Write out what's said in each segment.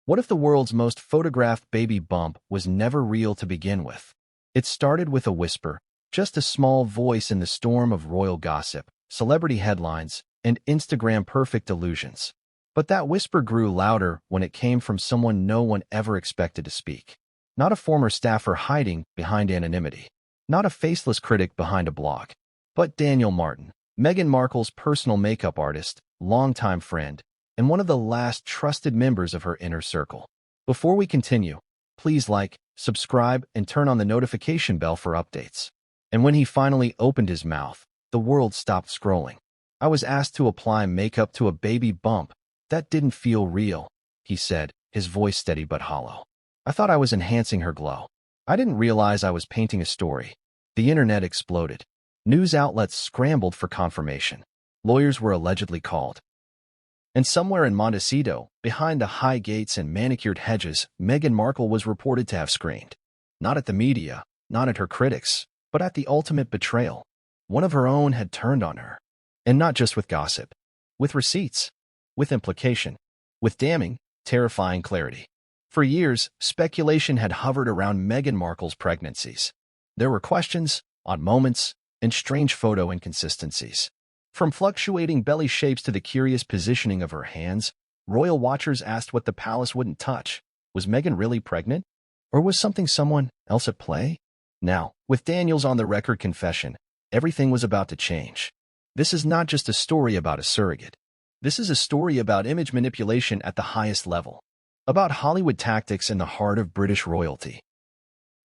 What if the world's most photographed baby bump was never real to begin with? It started with a whisper, just a small voice in the storm of royal gossip, celebrity headlines, and Instagram-perfect illusions. But that whisper grew louder when it came from someone no one ever expected to speak. Not a former staffer hiding behind anonymity. Not a faceless critic behind a blog. But Daniel Martin, Meghan Markle's personal makeup artist, longtime friend, and one of the last trusted members of her inner circle. Before we continue, please like, subscribe, and turn on the notification bell for updates. And when he finally opened his mouth, the world stopped scrolling. I was asked to apply makeup to a baby bump. That didn't feel real, he said, his voice steady but hollow. I thought I was enhancing her glow. I didn't realize I was painting a story. The internet exploded. News outlets scrambled for confirmation. Lawyers were allegedly called. And somewhere in Montecito, behind the high gates and manicured hedges, Meghan Markle was reported to have screamed. Not at the media, not at her critics, but at the ultimate betrayal. One of her own had turned on her. And not just with gossip. With receipts. With implication. With damning, terrifying clarity. For years, speculation had hovered around Meghan Markle's pregnancies. There were questions, odd moments, and strange photo inconsistencies. From fluctuating belly shapes to the curious positioning of her hands, royal watchers asked what the palace wouldn't touch. Was Meghan really pregnant? Or was someone else at play? Now, with Daniel's on-the-record confession, everything was about to change. This is not just a story about a surrogate. This is a story about image manipulation at the highest level. About Hollywood tactics in the heart of British royalty.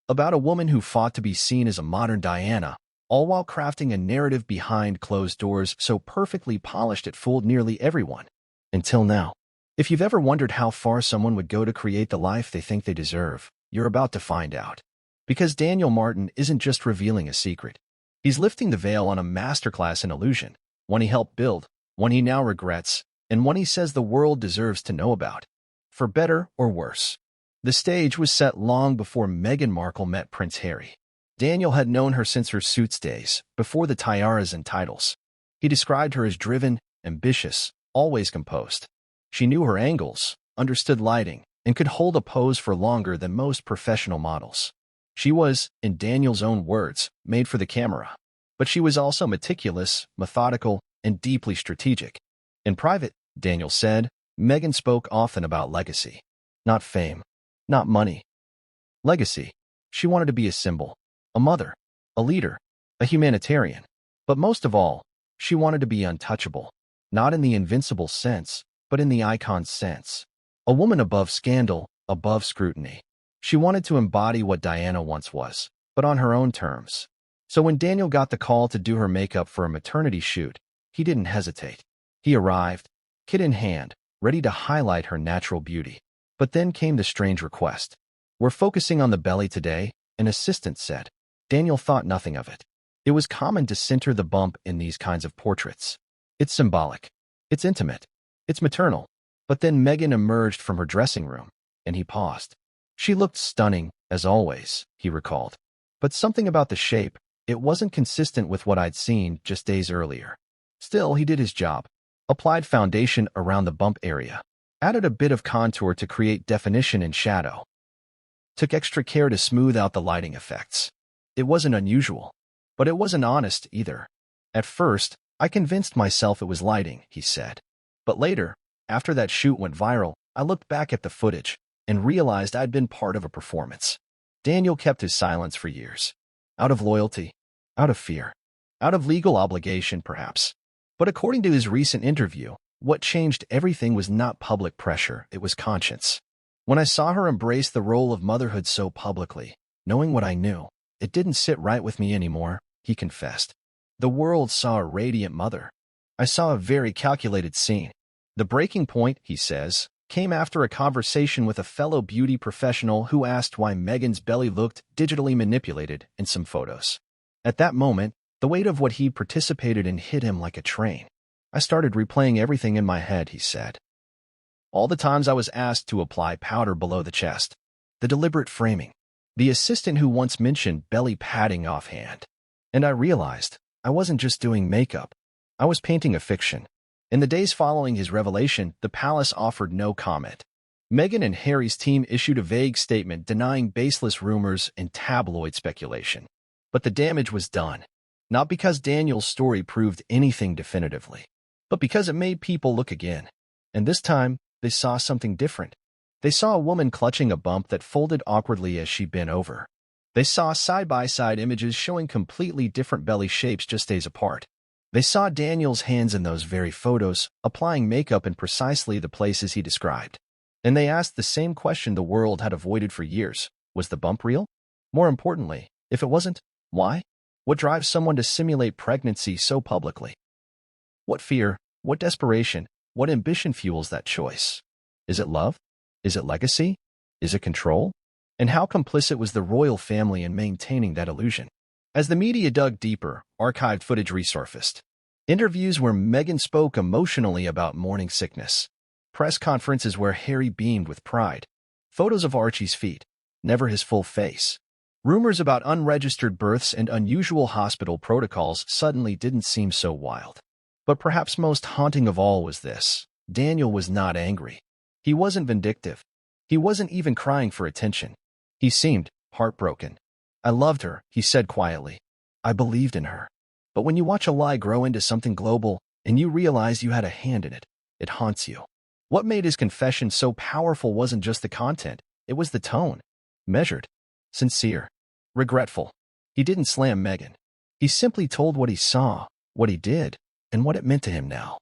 About a woman who fought to be seen as a modern Diana, all while crafting a narrative behind closed doors so perfectly polished it fooled nearly everyone. Until now. If you've ever wondered how far someone would go to create the life they think they deserve, you're about to find out. Because Daniel Martin isn't just revealing a secret. He's lifting the veil on a masterclass in illusion, one he helped build, one he now regrets, and one he says the world deserves to know about. For better or worse. The stage was set long before Meghan Markle met Prince Harry. Daniel had known her since her Suits days, before the tiaras and titles. He described her as driven, ambitious, always composed. She knew her angles, understood lighting, and could hold a pose for longer than most professional models. She was, in Daniel's own words, made for the camera. But she was also meticulous, methodical, and deeply strategic. In private, Daniel said, Meghan spoke often about legacy. Not fame. Not money. Legacy. She wanted to be a symbol. A mother. A leader. A humanitarian. But most of all, she wanted to be untouchable. Not in the invincible sense, but in the icon sense. A woman above scandal, above scrutiny. She wanted to embody what Diana once was, but on her own terms. So when Daniel got the call to do her makeup for a maternity shoot, he didn't hesitate. He arrived, kit in hand, ready to highlight her natural beauty. But then came the strange request. We're focusing on the belly today, an assistant said. Daniel thought nothing of it. It was common to center the bump in these kinds of portraits. It's symbolic. It's intimate. It's maternal. But then Meghan emerged from her dressing room, and he paused. She looked stunning, as always, he recalled. But something about the shape, it wasn't consistent with what I'd seen just days earlier. Still, he did his job. Applied foundation around the bump area. Added a bit of contour to create definition and shadow. Took extra care to smooth out the lighting effects. It wasn't unusual. But it wasn't honest either. At first, I convinced myself it was lighting, he said. But later, after that shoot went viral, I looked back at the footage and realized I'd been part of a performance. Daniel kept his silence for years. Out of loyalty. Out of fear. Out of legal obligation, perhaps. But according to his recent interview, what changed everything was not public pressure, it was conscience. When I saw her embrace the role of motherhood so publicly, knowing what I knew, it didn't sit right with me anymore, he confessed. The world saw a radiant mother. I saw a very calculated scene. The breaking point, he says, came after a conversation with a fellow beauty professional who asked why Meghan's belly looked digitally manipulated in some photos. At that moment, the weight of what he'd participated in hit him like a train. I started replaying everything in my head, he said. All the times I was asked to apply powder below the chest. The deliberate framing. The assistant who once mentioned belly padding offhand. And I realized I wasn't just doing makeup. I was painting a fiction. In the days following his revelation, the palace offered no comment. Meghan and Harry's team issued a vague statement denying baseless rumors and tabloid speculation. But the damage was done, not because Daniel's story proved anything definitively, but because it made people look again. And this time, they saw something different. They saw a woman clutching a bump that folded awkwardly as she bent over. They saw side-by-side images showing completely different belly shapes just days apart. They saw Daniel's hands in those very photos, applying makeup in precisely the places he described. And they asked the same question the world had avoided for years. Was the bump real? More importantly, if it wasn't, why? What drives someone to simulate pregnancy so publicly? What fear, what desperation, what ambition fuels that choice? Is it love? Is it legacy? Is it control? And how complicit was the royal family in maintaining that illusion? As the media dug deeper, archived footage resurfaced. Interviews where Meghan spoke emotionally about morning sickness. Press conferences where Harry beamed with pride. Photos of Archie's feet, never his full face. Rumors about unregistered births and unusual hospital protocols suddenly didn't seem so wild. But perhaps most haunting of all was this. Daniel was not angry. He wasn't vindictive. He wasn't even crying for attention. He seemed heartbroken. I loved her, he said quietly. I believed in her. But when you watch a lie grow into something global and you realize you had a hand in it, it haunts you. What made his confession so powerful wasn't just the content, it was the tone. Measured, sincere, regretful. He didn't slam Meghan. He simply told what he saw, what he did, and what it meant to him now.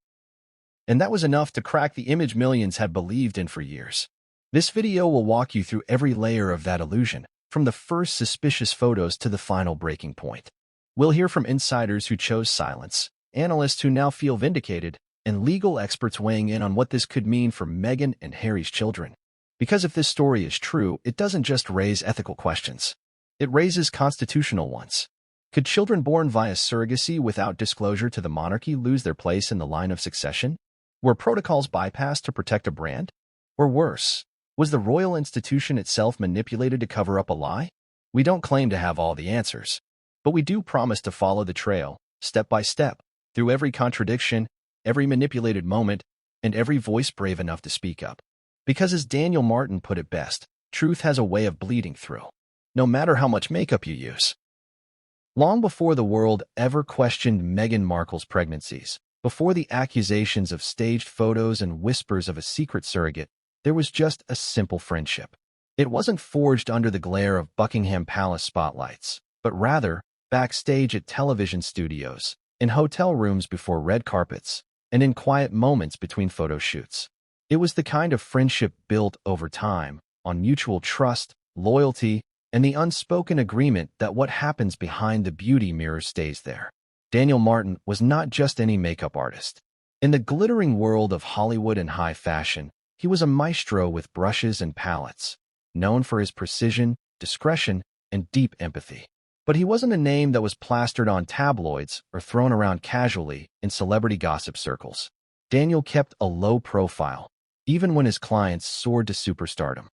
And that was enough to crack the image millions had believed in for years. This video will walk you through every layer of that illusion, from the first suspicious photos to the final breaking point. We'll hear from insiders who chose silence, analysts who now feel vindicated, and legal experts weighing in on what this could mean for Meghan and Harry's children. Because if this story is true, it doesn't just raise ethical questions. It raises constitutional ones. Could children born via surrogacy without disclosure to the monarchy lose their place in the line of succession? Were protocols bypassed to protect a brand? Or worse, was the royal institution itself manipulated to cover up a lie? We don't claim to have all the answers, but we do promise to follow the trail, step by step, through every contradiction, every manipulated moment, and every voice brave enough to speak up. Because as Daniel Martin put it best, truth has a way of bleeding through, no matter how much makeup you use. Long before the world ever questioned Meghan Markle's pregnancies, before the accusations of staged photos and whispers of a secret surrogate, there was just a simple friendship. It wasn't forged under the glare of Buckingham Palace spotlights, but rather backstage at television studios, in hotel rooms before red carpets, and in quiet moments between photo shoots. It was the kind of friendship built over time, on mutual trust, loyalty, and the unspoken agreement that what happens behind the beauty mirror stays there. Daniel Martin was not just any makeup artist. In the glittering world of Hollywood and high fashion, he was a maestro with brushes and palettes, known for his precision, discretion, and deep empathy. But he wasn't a name that was plastered on tabloids or thrown around casually in celebrity gossip circles. Daniel kept a low profile, even when his clients soared to superstardom.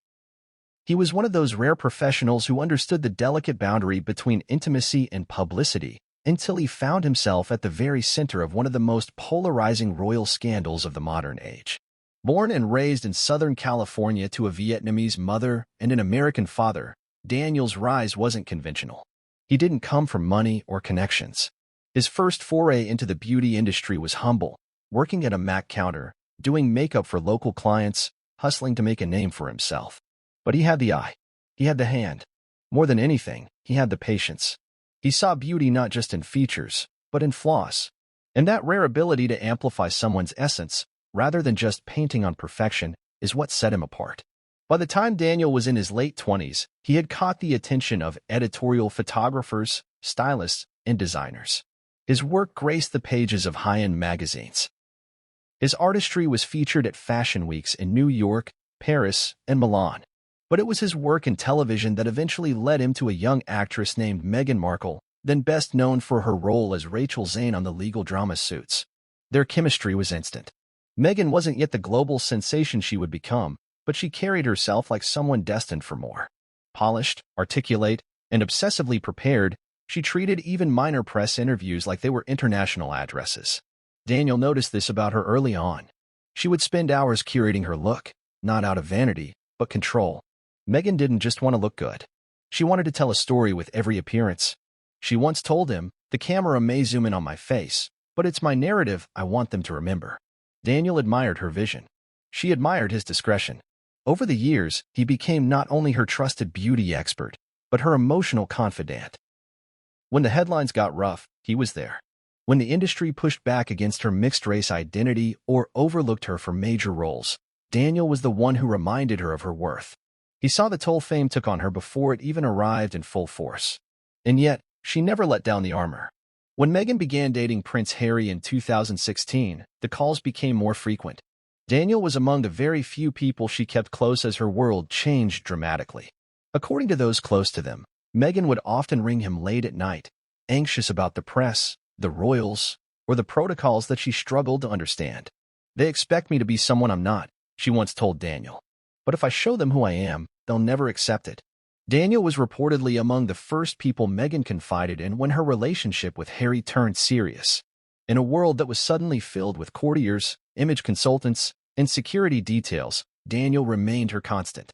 He was one of those rare professionals who understood the delicate boundary between intimacy and publicity until he found himself at the very center of one of the most polarizing royal scandals of the modern age. Born and raised in Southern California to a Vietnamese mother and an American father, Daniel's rise wasn't conventional. He didn't come from money or connections. His first foray into the beauty industry was humble, working at a Mac counter, doing makeup for local clients, hustling to make a name for himself. But he had the eye. He had the hand. More than anything, he had the patience. He saw beauty not just in features, but in flaws. And that rare ability to amplify someone's essence, rather than just painting on perfection, is what set him apart. By the time Daniel was in his late 20s, he had caught the attention of editorial photographers, stylists, and designers. His work graced the pages of high-end magazines. His artistry was featured at fashion weeks in New York, Paris, and Milan. But it was his work in television that eventually led him to a young actress named Meghan Markle, then best known for her role as Rachel Zane on the legal drama Suits. Their chemistry was instant. Meghan wasn't yet the global sensation she would become, but she carried herself like someone destined for more. Polished, articulate, and obsessively prepared, she treated even minor press interviews like they were international addresses. Daniel noticed this about her early on. She would spend hours curating her look, not out of vanity, but control. Meghan didn't just want to look good. She wanted to tell a story with every appearance. She once told him, "The camera may zoom in on my face, but it's my narrative I want them to remember." Daniel admired her vision. She admired his discretion. Over the years, he became not only her trusted beauty expert, but her emotional confidant. When the headlines got rough, he was there. When the industry pushed back against her mixed-race identity or overlooked her for major roles, Daniel was the one who reminded her of her worth. He saw the toll fame took on her before it even arrived in full force. And yet, she never let down the armor. When Meghan began dating Prince Harry in 2016, the calls became more frequent. Daniel was among the very few people she kept close as her world changed dramatically. According to those close to them, Meghan would often ring him late at night, anxious about the press, the royals, or the protocols that she struggled to understand. "They expect me to be someone I'm not," she once told Daniel. "But if I show them who I am, they'll never accept it." Daniel was reportedly among the first people Meghan confided in when her relationship with Harry turned serious. In a world that was suddenly filled with courtiers, image consultants, and security details, Daniel remained her constant.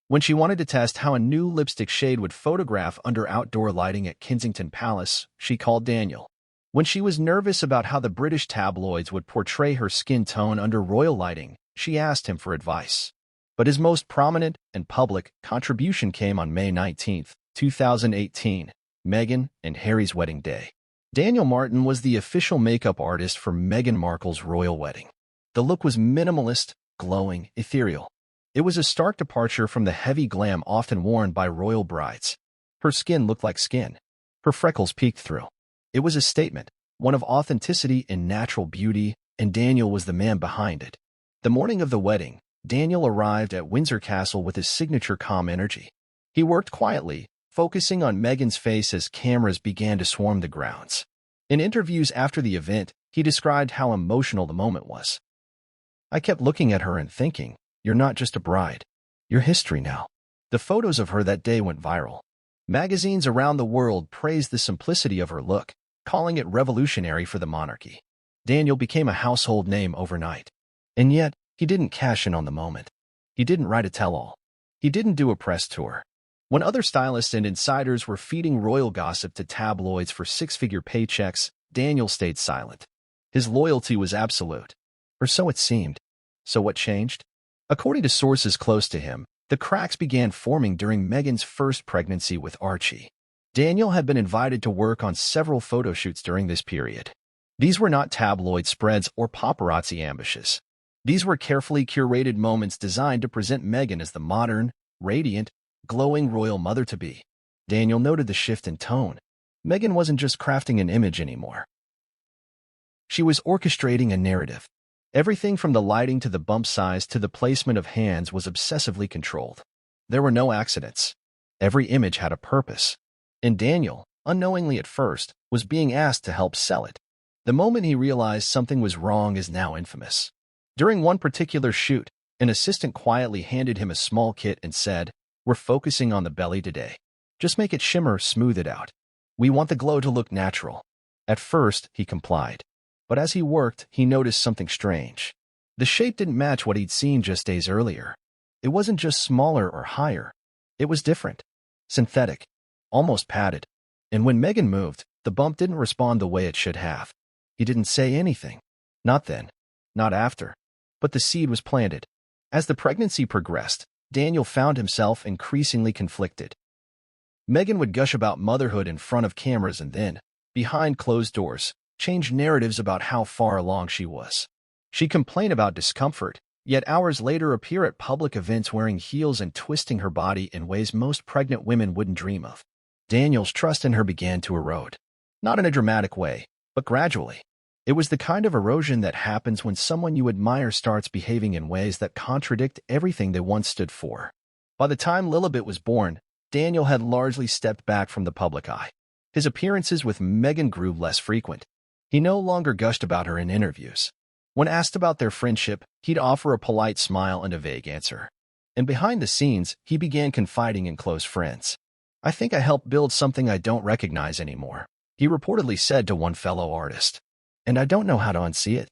When she wanted to test how a new lipstick shade would photograph under outdoor lighting at Kensington Palace, she called Daniel. When she was nervous about how the British tabloids would portray her skin tone under royal lighting, she asked him for advice. But his most prominent and public contribution came on May 19, 2018, Meghan and Harry's wedding day. Daniel Martin was the official makeup artist for Meghan Markle's royal wedding. The look was minimalist, glowing, ethereal. It was a stark departure from the heavy glam often worn by royal brides. Her skin looked like skin. Her freckles peeked through. It was a statement, one of authenticity and natural beauty, and Daniel was the man behind it. The morning of the wedding, Daniel arrived at Windsor Castle with his signature calm energy. He worked quietly, focusing on Meghan's face as cameras began to swarm the grounds. In interviews after the event, he described how emotional the moment was. "I kept looking at her and thinking, 'You're not just a bride. You're history now.'" The photos of her that day went viral. Magazines around the world praised the simplicity of her look, calling it revolutionary for the monarchy. Daniel became a household name overnight. And yet, he didn't cash in on the moment. He didn't write a tell-all. He didn't do a press tour. When other stylists and insiders were feeding royal gossip to tabloids for six-figure paychecks, Daniel stayed silent. His loyalty was absolute. Or so it seemed. So what changed? According to sources close to him, the cracks began forming during Meghan's first pregnancy with Archie. Daniel had been invited to work on several photo shoots during this period. These were not tabloid spreads or paparazzi ambushes. These were carefully curated moments designed to present Meghan as the modern, radiant, glowing royal mother-to-be. Daniel noted the shift in tone. Meghan wasn't just crafting an image anymore. She was orchestrating a narrative. Everything from the lighting to the bump size to the placement of hands was obsessively controlled. There were no accidents. Every image had a purpose. And Daniel, unknowingly at first, was being asked to help sell it. The moment he realized something was wrong is now infamous. During one particular shoot, an assistant quietly handed him a small kit and said, "We're focusing on the belly today. Just make it shimmer, smooth it out. We want the glow to look natural." At first, he complied. But as he worked, he noticed something strange. The shape didn't match what he'd seen just days earlier. It wasn't just smaller or higher. It was different. Synthetic. Almost padded. And when Meghan moved, the bump didn't respond the way it should have. He didn't say anything. Not then. Not after. But the seed was planted. As the pregnancy progressed, Daniel found himself increasingly conflicted. Meghan would gush about motherhood in front of cameras and then, behind closed doors, change narratives about how far along she was. She'd complain about discomfort, yet hours later appear at public events wearing heels and twisting her body in ways most pregnant women wouldn't dream of. Daniel's trust in her began to erode. Not in a dramatic way, but gradually. It was the kind of erosion that happens when someone you admire starts behaving in ways that contradict everything they once stood for. By the time Lilibet was born, Daniel had largely stepped back from the public eye. His appearances with Meghan grew less frequent. He no longer gushed about her in interviews. When asked about their friendship, he'd offer a polite smile and a vague answer. And behind the scenes, he began confiding in close friends. "I think I helped build something I don't recognize anymore," he reportedly said to one fellow artist. "And I don't know how to unsee it."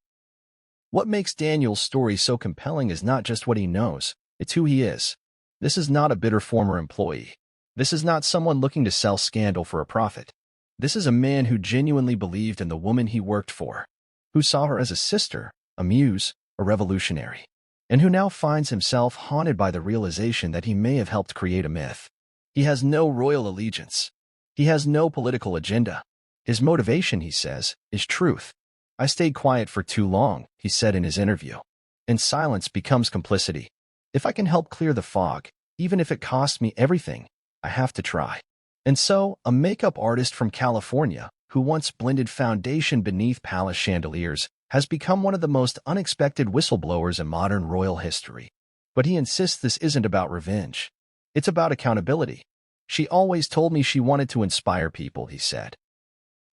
What makes Daniel's story so compelling is not just what he knows, it's who he is. This is not a bitter former employee. This is not someone looking to sell scandal for a profit. This is a man who genuinely believed in the woman he worked for, who saw her as a sister, a muse, a revolutionary, and who now finds himself haunted by the realization that he may have helped create a myth. He has no royal allegiance. He has no political agenda. His motivation, he says, is truth. I stayed quiet for too long, he said in his interview. And silence becomes complicity. If I can help clear the fog, even if it costs me everything, I have to try. And so, a makeup artist from California, who once blended foundation beneath palace chandeliers, has become one of the most unexpected whistleblowers in modern royal history. But he insists this isn't about revenge. It's about accountability. She always told me she wanted to inspire people, he said.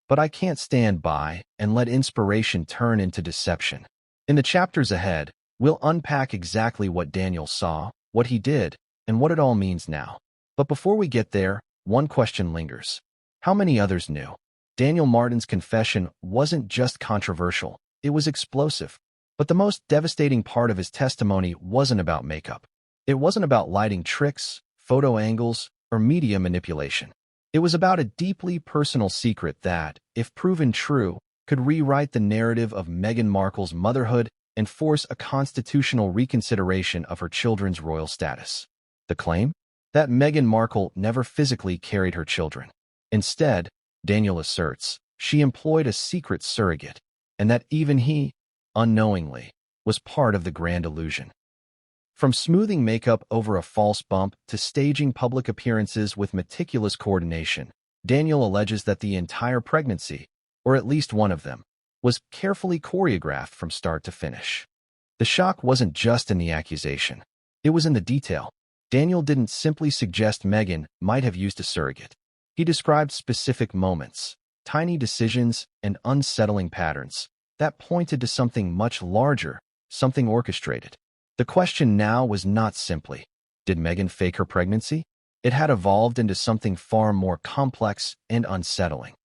But I can't stand by and let inspiration turn into deception. In the chapters ahead, we'll unpack exactly what Daniel saw, what he did, and what it all means now. But before we get there, one question lingers. How many others knew? Daniel Martin's confession wasn't just controversial, it was explosive. But the most devastating part of his testimony wasn't about makeup. It wasn't about lighting tricks, photo angles, or media manipulation. It was about a deeply personal secret that, if proven true, could rewrite the narrative of Meghan Markle's motherhood and force a constitutional reconsideration of her children's royal status. The claim? That Meghan Markle never physically carried her children. Instead, Daniel asserts, she employed a secret surrogate, and that even he, unknowingly, was part of the grand illusion. From smoothing makeup over a false bump to staging public appearances with meticulous coordination, Daniel alleges that the entire pregnancy, or at least one of them, was carefully choreographed from start to finish. The shock wasn't just in the accusation. It was in the detail. Daniel didn't simply suggest Meghan might have used a surrogate. He described specific moments, tiny decisions, and unsettling patterns that pointed to something much larger, something orchestrated. The question now was not simply, did Meghan fake her pregnancy? It had evolved into something far more complex and unsettling.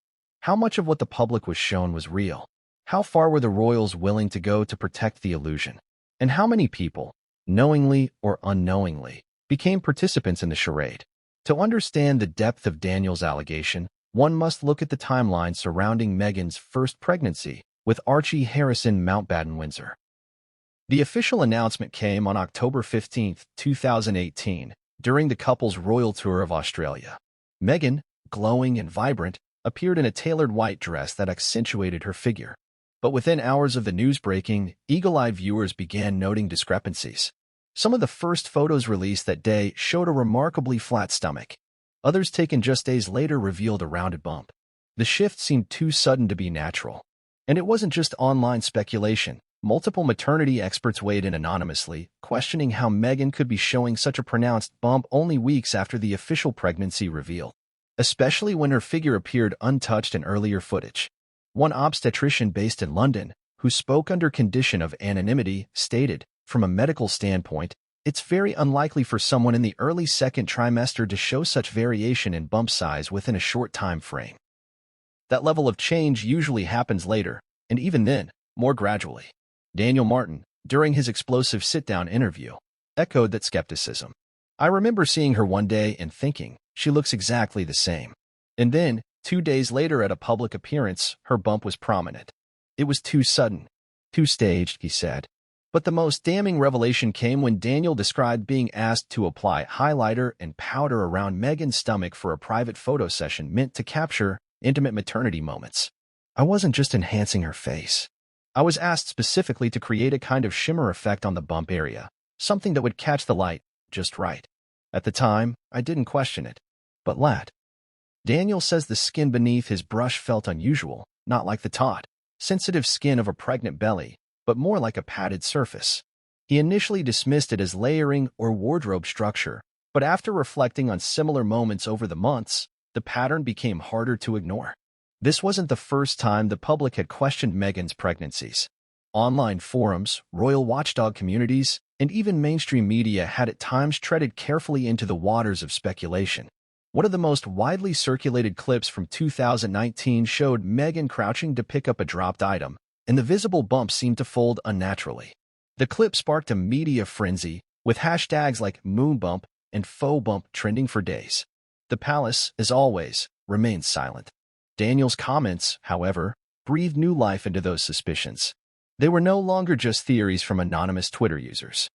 How much of what the public was shown was real? How far were the royals willing to go to protect the illusion? And how many people, knowingly or unknowingly, became participants in the charade? To understand the depth of Daniel's allegation, one must look at the timeline surrounding Meghan's first pregnancy with Archie Harrison Mountbatten-Windsor. The official announcement came on October 15, 2018, during the couple's royal tour of Australia. Meghan, glowing and vibrant, appeared in a tailored white dress that accentuated her figure. But within hours of the news breaking, eagle-eyed viewers began noting discrepancies. Some of the first photos released that day showed a remarkably flat stomach. Others taken just days later revealed a rounded bump. The shift seemed too sudden to be natural. And it wasn't just online speculation. Multiple maternity experts weighed in anonymously, questioning how Meghan could be showing such a pronounced bump only weeks after the official pregnancy reveal, especially when her figure appeared untouched in earlier footage. One obstetrician based in London, who spoke under condition of anonymity, stated, from a medical standpoint, it's very unlikely for someone in the early second trimester to show such variation in bump size within a short time frame. That level of change usually happens later, and even then, more gradually. Daniel Martin, during his explosive sit-down interview, echoed that skepticism. I remember seeing her one day and thinking, she looks exactly the same. And then, 2 days later at a public appearance, her bump was prominent. It was too sudden, too staged, he said. But the most damning revelation came when Daniel described being asked to apply highlighter and powder around Meghan's stomach for a private photo session meant to capture intimate maternity moments. I wasn't just enhancing her face. I was asked specifically to create a kind of shimmer effect on the bump area, something that would catch the light just right. At the time, I didn't question it, but laughed. Daniel says the skin beneath his brush felt unusual, not like the taut, sensitive skin of a pregnant belly, but more like a padded surface. He initially dismissed it as layering or wardrobe structure, but after reflecting on similar moments over the months, the pattern became harder to ignore. This wasn't the first time the public had questioned Meghan's pregnancies. Online forums, royal watchdog communities, and even mainstream media had at times treaded carefully into the waters of speculation. One of the most widely circulated clips from 2019 showed Meghan crouching to pick up a dropped item, and the visible bump seemed to fold unnaturally. The clip sparked a media frenzy, with hashtags like moon bump and faux bump trending for days. The palace, as always, remained silent. Daniel's comments, however, breathed new life into those suspicions. They were no longer just theories from anonymous Twitter users.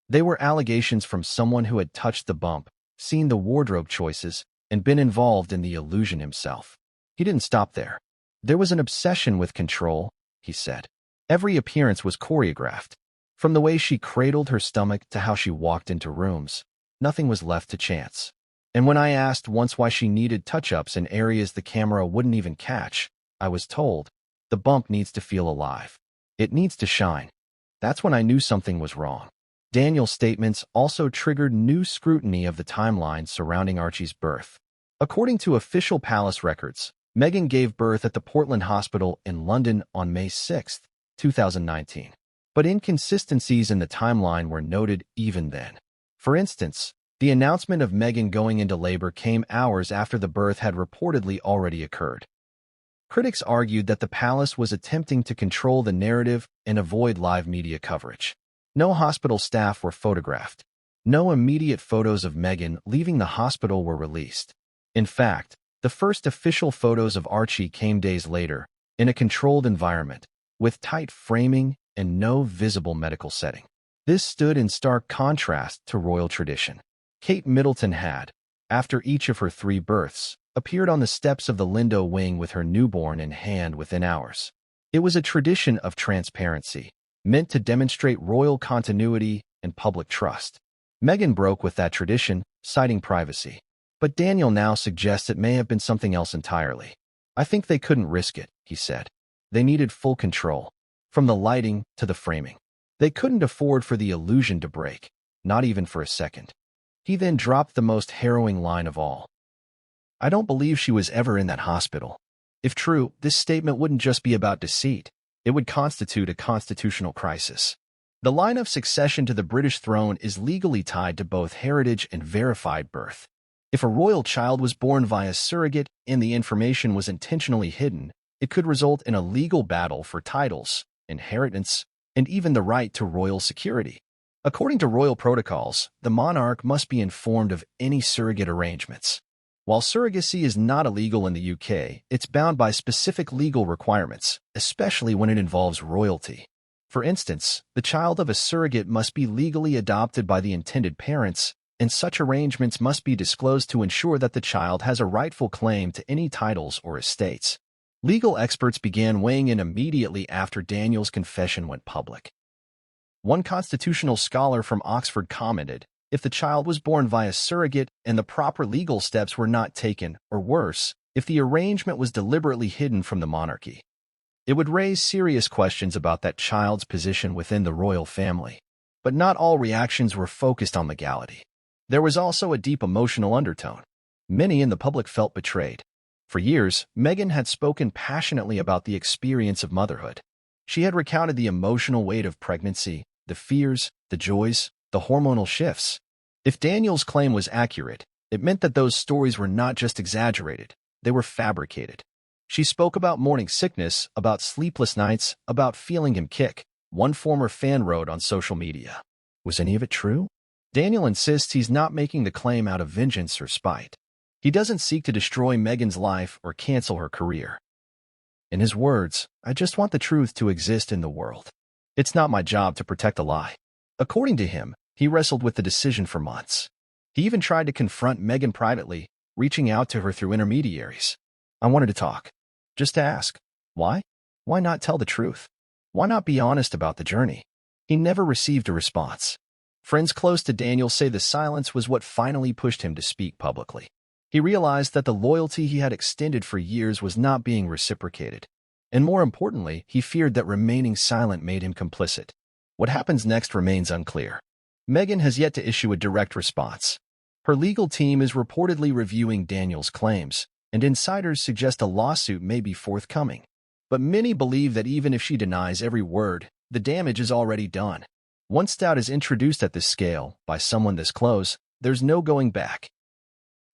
They were allegations from someone who had touched the bump, seen the wardrobe choices, and been involved in the illusion himself. He didn't stop there. There was an obsession with control, he said. Every appearance was choreographed. From the way she cradled her stomach to how she walked into rooms, nothing was left to chance. And when I asked once why she needed touch-ups in areas the camera wouldn't even catch, I was told, the bump needs to feel alive. It needs to shine. That's when I knew something was wrong. Daniel's statements also triggered new scrutiny of the timeline surrounding Archie's birth. According to official palace records, Meghan gave birth at the Portland Hospital in London on May 6, 2019. But inconsistencies in the timeline were noted even then. For instance, the announcement of Meghan going into labor came hours after the birth had reportedly already occurred. Critics argued that the palace was attempting to control the narrative and avoid live media coverage. No hospital staff were photographed. No immediate photos of Meghan leaving the hospital were released. In fact, the first official photos of Archie came days later, in a controlled environment, with tight framing and no visible medical setting. This stood in stark contrast to royal tradition. Kate Middleton had, after each of her 3 births, appeared on the steps of the Lindo wing with her newborn in hand within hours. It was a tradition of transparency, meant to demonstrate royal continuity and public trust. Meghan broke with that tradition, citing privacy. But Daniel now suggests it may have been something else entirely. I think they couldn't risk it, he said. They needed full control, from the lighting to the framing. They couldn't afford for the illusion to break, not even for a second. He then dropped the most harrowing line of all. I don't believe she was ever in that hospital. If true, this statement wouldn't just be about deceit. It would constitute a constitutional crisis. The line of succession to the British throne is legally tied to both heritage and verified birth. If a royal child was born via surrogate and the information was intentionally hidden, it could result in a legal battle for titles, inheritance, and even the right to royal security. According to royal protocols, the monarch must be informed of any surrogate arrangements. While surrogacy is not illegal in the UK, it's bound by specific legal requirements, especially when it involves royalty. For instance, the child of a surrogate must be legally adopted by the intended parents, and such arrangements must be disclosed to ensure that the child has a rightful claim to any titles or estates. Legal experts began weighing in immediately after Daniel's confession went public. One constitutional scholar from Oxford commented, if the child was born via surrogate and the proper legal steps were not taken, or worse, if the arrangement was deliberately hidden from the monarchy, it would raise serious questions about that child's position within the royal family. But not all reactions were focused on legality. There was also a deep emotional undertone. Many in the public felt betrayed. For years, Meghan had spoken passionately about the experience of motherhood. She had recounted the emotional weight of pregnancy, the fears, the joys, the hormonal shifts. If Daniel's claim was accurate, it meant that those stories were not just exaggerated, they were fabricated. She spoke about morning sickness, about sleepless nights, about feeling him kick. One former fan wrote on social media, "Was any of it true?" Daniel insists he's not making the claim out of vengeance or spite. He doesn't seek to destroy Meghan's life or cancel her career. In his words, "I just want the truth to exist in the world. It's not my job to protect a lie." According to him, he wrestled with the decision for months. He even tried to confront Meghan privately, reaching out to her through intermediaries. "I wanted to talk. Just to ask. Why? Why not tell the truth? Why not be honest about the journey?" He never received a response. Friends close to Daniel say the silence was what finally pushed him to speak publicly. He realized that the loyalty he had extended for years was not being reciprocated. And more importantly, he feared that remaining silent made him complicit. What happens next remains unclear. Meghan has yet to issue a direct response. Her legal team is reportedly reviewing Daniel's claims, and insiders suggest a lawsuit may be forthcoming. But many believe that even if she denies every word, the damage is already done. Once doubt is introduced at this scale, by someone this close, there's no going back.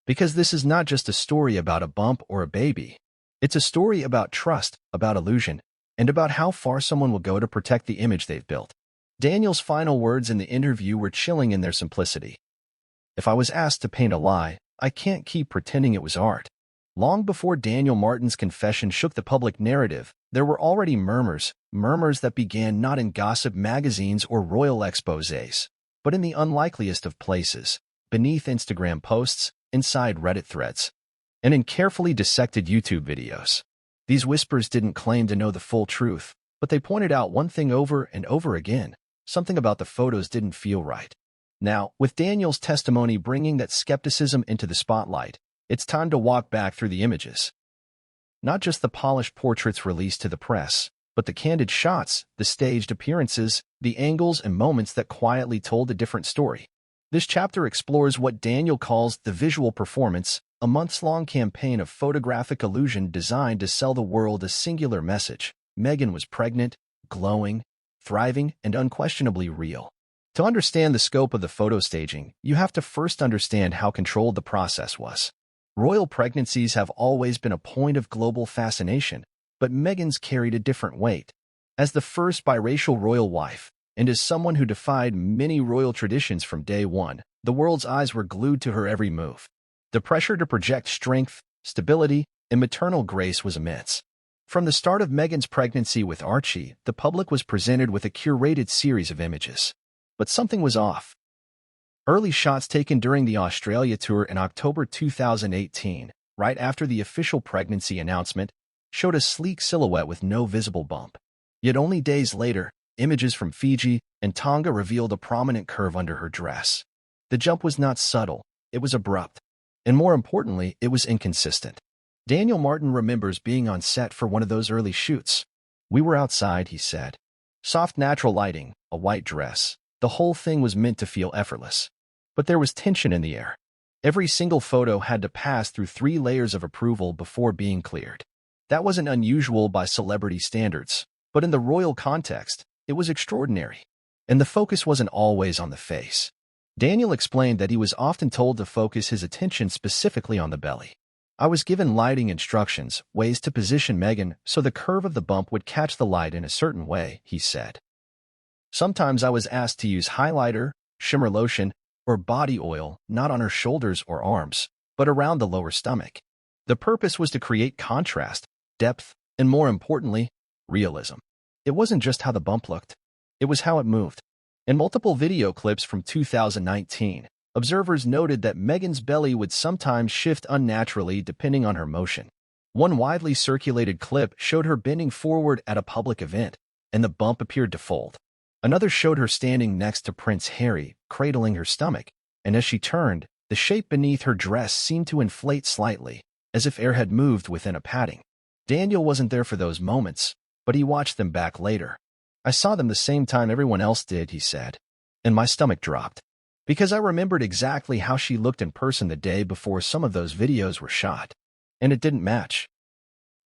Because this is not just a story about a bump or a baby. It's a story about trust, about illusion, and about how far someone will go to protect the image they've built. Daniel's final words in the interview were chilling in their simplicity. "If I was asked to paint a lie, I can't keep pretending it was art." Long before Daniel Martin's confession shook the public narrative, there were already murmurs that began not in gossip magazines or royal exposés, but in the unlikeliest of places, beneath Instagram posts, inside Reddit threads, and in carefully dissected YouTube videos. These whispers didn't claim to know the full truth, but they pointed out one thing over and over again: something about the photos didn't feel right. Now, with Daniel's testimony bringing that skepticism into the spotlight, it's time to walk back through the images. Not just the polished portraits released to the press, but the candid shots, the staged appearances, the angles and moments that quietly told a different story. This chapter explores what Daniel calls the visual performance, a months-long campaign of photographic illusion designed to sell the world a singular message: Meghan was pregnant, glowing, thriving, and unquestionably real. To understand the scope of the photo staging, you have to first understand how controlled the process was. Royal pregnancies have always been a point of global fascination, but Meghan's carried a different weight. As the first biracial royal wife, and as someone who defied many royal traditions from day one, the world's eyes were glued to her every move. The pressure to project strength, stability, and maternal grace was immense. From the start of Meghan's pregnancy with Archie, the public was presented with a curated series of images. But something was off. Early shots taken during the Australia tour in October 2018, right after the official pregnancy announcement, showed a sleek silhouette with no visible bump. Yet only days later, images from Fiji and Tonga revealed a prominent curve under her dress. The jump was not subtle, it was abrupt. And more importantly, it was inconsistent. Daniel Martin remembers being on set for one of those early shoots. "We were outside," he said. "Soft natural lighting, a white dress. The whole thing was meant to feel effortless. But there was tension in the air. Every single photo had to pass through 3 layers of approval before being cleared. That wasn't unusual by celebrity standards, but in the royal context, it was extraordinary. And the focus wasn't always on the face." Daniel explained that he was often told to focus his attention specifically on the belly. "I was given lighting instructions, ways to position Meghan so the curve of the bump would catch the light in a certain way," he said. "Sometimes I was asked to use highlighter, shimmer lotion, or body oil not on her shoulders or arms, but around the lower stomach. The purpose was to create contrast, depth, and more importantly, realism. It wasn't just how the bump looked, it was how it moved." In multiple video clips from 2019, observers noted that Meghan's belly would sometimes shift unnaturally depending on her motion. One widely circulated clip showed her bending forward at a public event, and the bump appeared to fold. Another showed her standing next to Prince Harry, cradling her stomach, and as she turned, the shape beneath her dress seemed to inflate slightly, as if air had moved within a padding. Daniel wasn't there for those moments, but he watched them back later. "I saw them the same time everyone else did," he said, "and my stomach dropped. Because I remembered exactly how she looked in person the day before some of those videos were shot. And it didn't match."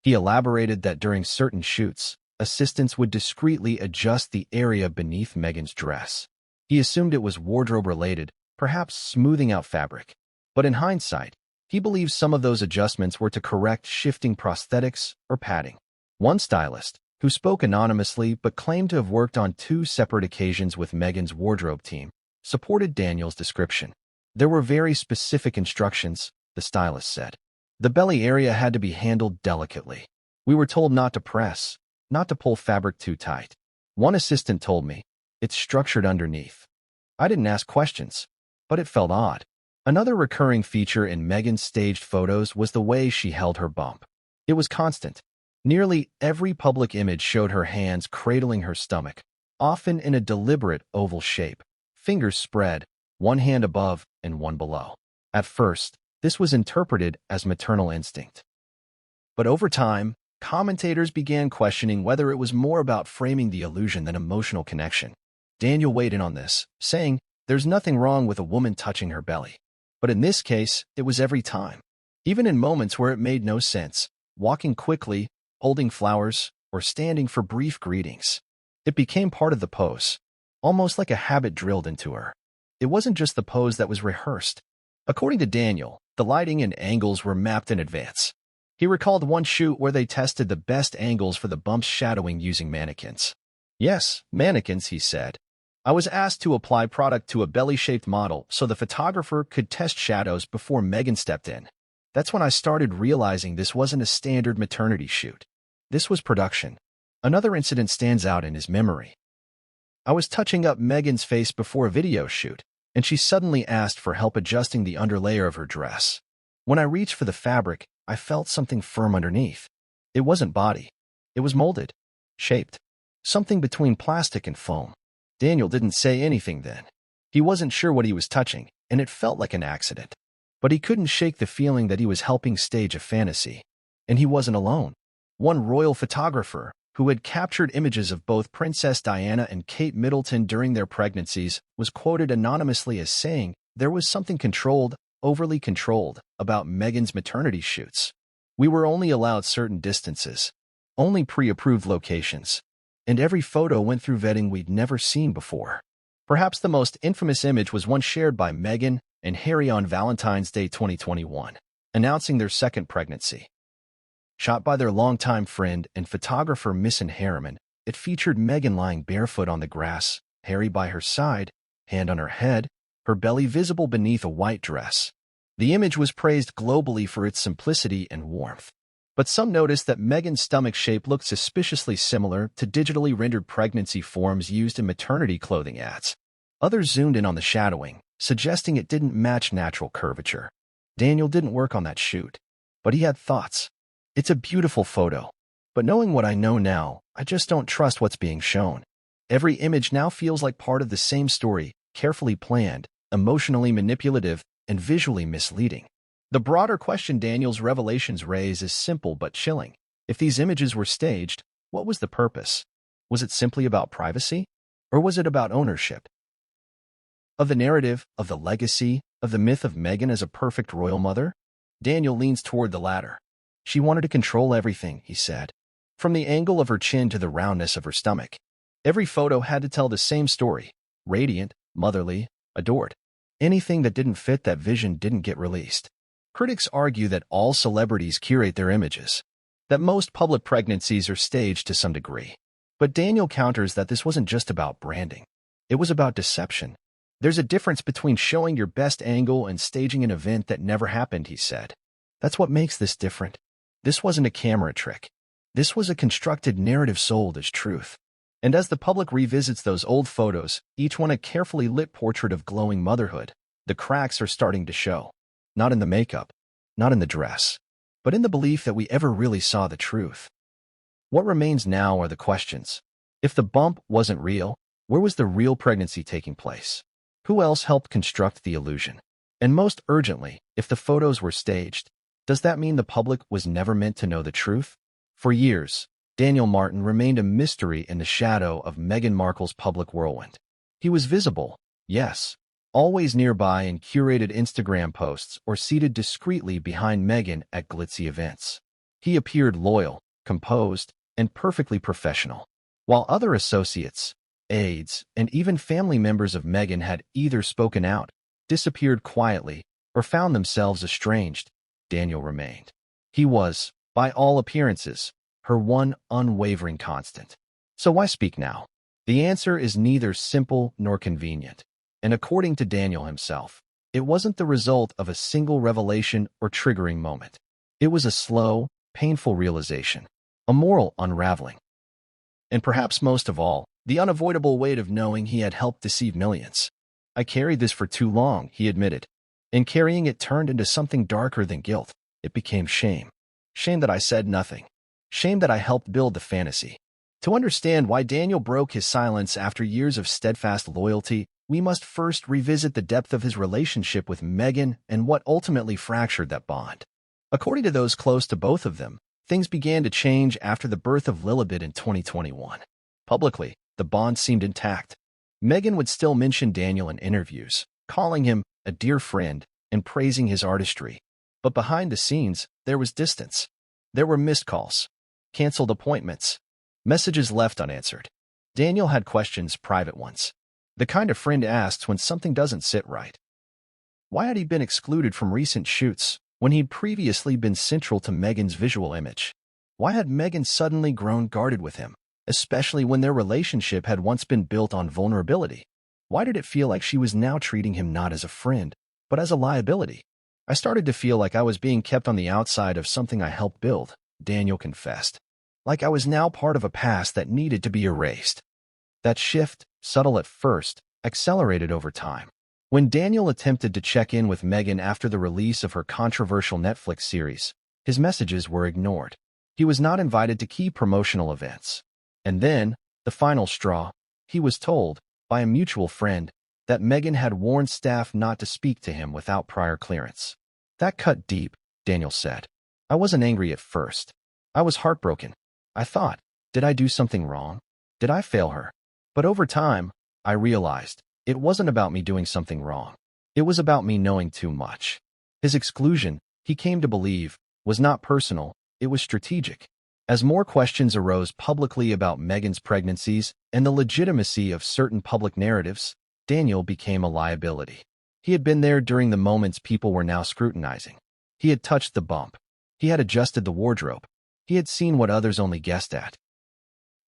He elaborated that during certain shoots, assistants would discreetly adjust the area beneath Meghan's dress. He assumed it was wardrobe-related, perhaps smoothing out fabric. But in hindsight, he believes some of those adjustments were to correct shifting prosthetics or padding. One stylist, who spoke anonymously but claimed to have worked on 2 separate occasions with Meghan's wardrobe team, supported Daniel's description. "There were very specific instructions," the stylist said. "The belly area had to be handled delicately. We were told not to press, not to pull fabric too tight. One assistant told me, 'It's structured underneath.' I didn't ask questions, but it felt odd." Another recurring feature in Meghan's staged photos was the way she held her bump. It was constant. Nearly every public image showed her hands cradling her stomach, often in a deliberate oval shape, fingers spread, one hand above and one below. At first, this was interpreted as maternal instinct. But over time, commentators began questioning whether it was more about framing the illusion than emotional connection. Daniel weighed in on this, saying, "There's nothing wrong with a woman touching her belly. But in this case, it was every time. Even in moments where it made no sense, walking quickly, holding flowers, or standing for brief greetings. It became part of the pose, almost like a habit drilled into her. It wasn't just the pose that was rehearsed. According to Daniel, the lighting and angles were mapped in advance. He recalled one shoot where they tested the best angles for the bump's shadowing using mannequins. Yes, mannequins, he said. I was asked to apply product to a belly-shaped model so the photographer could test shadows before Meghan stepped in. That's when I started realizing this wasn't a standard maternity shoot. This was production. Another incident stands out in his memory. I was touching up Meghan's face before a video shoot, and she suddenly asked for help adjusting the underlayer of her dress. When I reached for the fabric, I felt something firm underneath. It wasn't body. It was molded, shaped. Something between plastic and foam. Daniel didn't say anything then. He wasn't sure what he was touching, and it felt like an accident. But he couldn't shake the feeling that he was helping stage a fantasy. And he wasn't alone. One royal photographer, who had captured images of both Princess Diana and Kate Middleton during their pregnancies, was quoted anonymously as saying there was something controlled, overly controlled, about Meghan's maternity shoots. We were only allowed certain distances, only pre-approved locations, and every photo went through vetting we'd never seen before. Perhaps the most infamous image was one shared by Meghan and Harry on Valentine's Day 2021, announcing their second pregnancy. Shot by their longtime friend and photographer Misson Harriman, it featured Meghan lying barefoot on the grass, Harry by her side, hand on her head, her belly visible beneath a white dress. The image was praised globally for its simplicity and warmth. But some noticed that Meghan's stomach shape looked suspiciously similar to digitally rendered pregnancy forms used in maternity clothing ads. Others zoomed in on the shadowing, suggesting it didn't match natural curvature. Daniel didn't work on that shoot, but he had thoughts. It's a beautiful photo, but knowing what I know now, I just don't trust what's being shown. Every image now feels like part of the same story, carefully planned, emotionally manipulative, and visually misleading. The broader question Daniel's revelations raise is simple but chilling. If these images were staged, what was the purpose? Was it simply about privacy? Or was it about ownership? Of the narrative, of the legacy, of the myth of Meghan as a perfect royal mother? Daniel leans toward the latter. She wanted to control everything, he said. From the angle of her chin to the roundness of her stomach. Every photo had to tell the same story. Radiant, motherly, adored. Anything that didn't fit that vision didn't get released. Critics argue that all celebrities curate their images, that most public pregnancies are staged to some degree. But Daniel counters that this wasn't just about branding. It was about deception. There's a difference between showing your best angle and staging an event that never happened, he said. That's what makes this different. This wasn't a camera trick. This was a constructed narrative sold as truth. And as the public revisits those old photos, each one a carefully lit portrait of glowing motherhood, the cracks are starting to show. Not in the makeup, not in the dress, but in the belief that we ever really saw the truth. What remains now are the questions. If the bump wasn't real, where was the real pregnancy taking place? Who else helped construct the illusion? And most urgently, if the photos were staged, does that mean the public was never meant to know the truth? For years, Daniel Martin remained a mystery in the shadow of Meghan Markle's public whirlwind. He was visible, yes, always nearby in curated Instagram posts or seated discreetly behind Meghan at glitzy events. He appeared loyal, composed, and perfectly professional, while other associates, aides, and even family members of Meghan had either spoken out, disappeared quietly, or found themselves estranged. Daniel remained. He was, by all appearances, her one unwavering constant. So why speak now? The answer is neither simple nor convenient. And according to Daniel himself, it wasn't the result of a single revelation or triggering moment. It was a slow, painful realization, a moral unraveling. And perhaps most of all, the unavoidable weight of knowing he had helped deceive millions. I carried this for too long, he admitted. And carrying it turned into something darker than guilt. It became shame. Shame that I said nothing. Shame that I helped build the fantasy. To understand why Daniel broke his silence after years of steadfast loyalty, we must first revisit the depth of his relationship with Meghan and what ultimately fractured that bond. According to those close to both of them, things began to change after the birth of Lilibet in 2021. Publicly, the bond seemed intact. Meghan would still mention Daniel in interviews, calling him a dear friend and praising his artistry. But behind the scenes, there was distance. There were missed calls, canceled appointments, messages left unanswered. Daniel had questions, private ones. The kind of friend asks when something doesn't sit right. Why had he been excluded from recent shoots? when he'd previously been central to Meghan's visual image. Why had Meghan suddenly grown guarded with him, especially when their relationship had once been built on vulnerability? Why did it feel like she was now treating him not as a friend, but as a liability? I started to feel like I was being kept on the outside of something I helped build, Daniel confessed. Like I was now part of a past that needed to be erased. That shift, subtle at first, accelerated over time. When Daniel attempted to check in with Meghan after the release of her controversial Netflix series, his messages were ignored. He was not invited to key promotional events. And then, the final straw, he was told, by a mutual friend, that Meghan had warned staff not to speak to him without prior clearance. That cut deep, Daniel said. I wasn't angry at first. I was heartbroken. I thought, did I do something wrong? Did I fail her? But over time, I realized, it wasn't about me doing something wrong. It was about me knowing too much. His exclusion, he came to believe, was not personal, it was strategic. As more questions arose publicly about Meghan's pregnancies and the legitimacy of certain public narratives, Daniel became a liability. He had been there during the moments people were now scrutinizing. He had touched the bump. He had adjusted the wardrobe. He had seen what others only guessed at.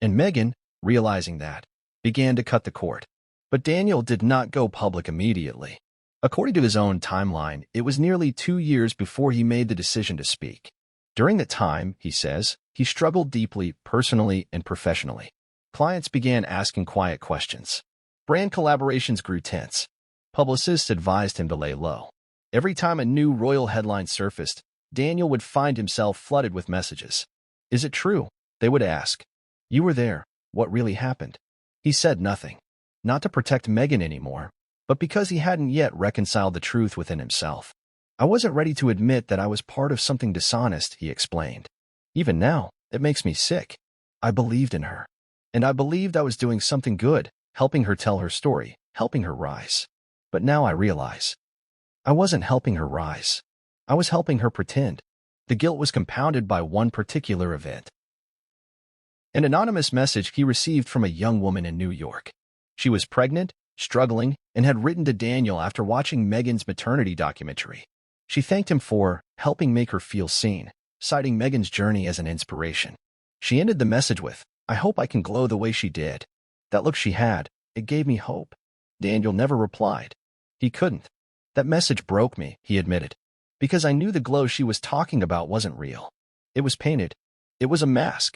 And Meghan, realizing that, began to cut the cord. But Daniel did not go public immediately. According to his own timeline, it was nearly 2 years before he made the decision to speak. During that time, he says, he struggled deeply, personally and professionally. Clients began asking quiet questions. Brand collaborations grew tense. Publicists advised him to lay low. Every time a new royal headline surfaced, Daniel would find himself flooded with messages. Is it true? They would ask. You were there. What really happened? He said nothing. Not to protect Meghan anymore, but because he hadn't yet reconciled the truth within himself. I wasn't ready to admit that I was part of something dishonest, he explained. Even now, it makes me sick. I believed in her. And I believed I was doing something good, helping her tell her story, helping her rise. But now I realize. I wasn't helping her rise. I was helping her pretend. The guilt was compounded by one particular event. An anonymous message he received from a young woman in New York. She was pregnant, struggling, and had written to Daniel after watching Meghan's maternity documentary. She thanked him for helping make her feel seen, citing Meghan's journey as an inspiration. She ended the message with, I hope I can glow the way she did. That look she had, it gave me hope. Daniel never replied. He couldn't. That message broke me, he admitted, because I knew the glow she was talking about wasn't real. It was painted. It was a mask.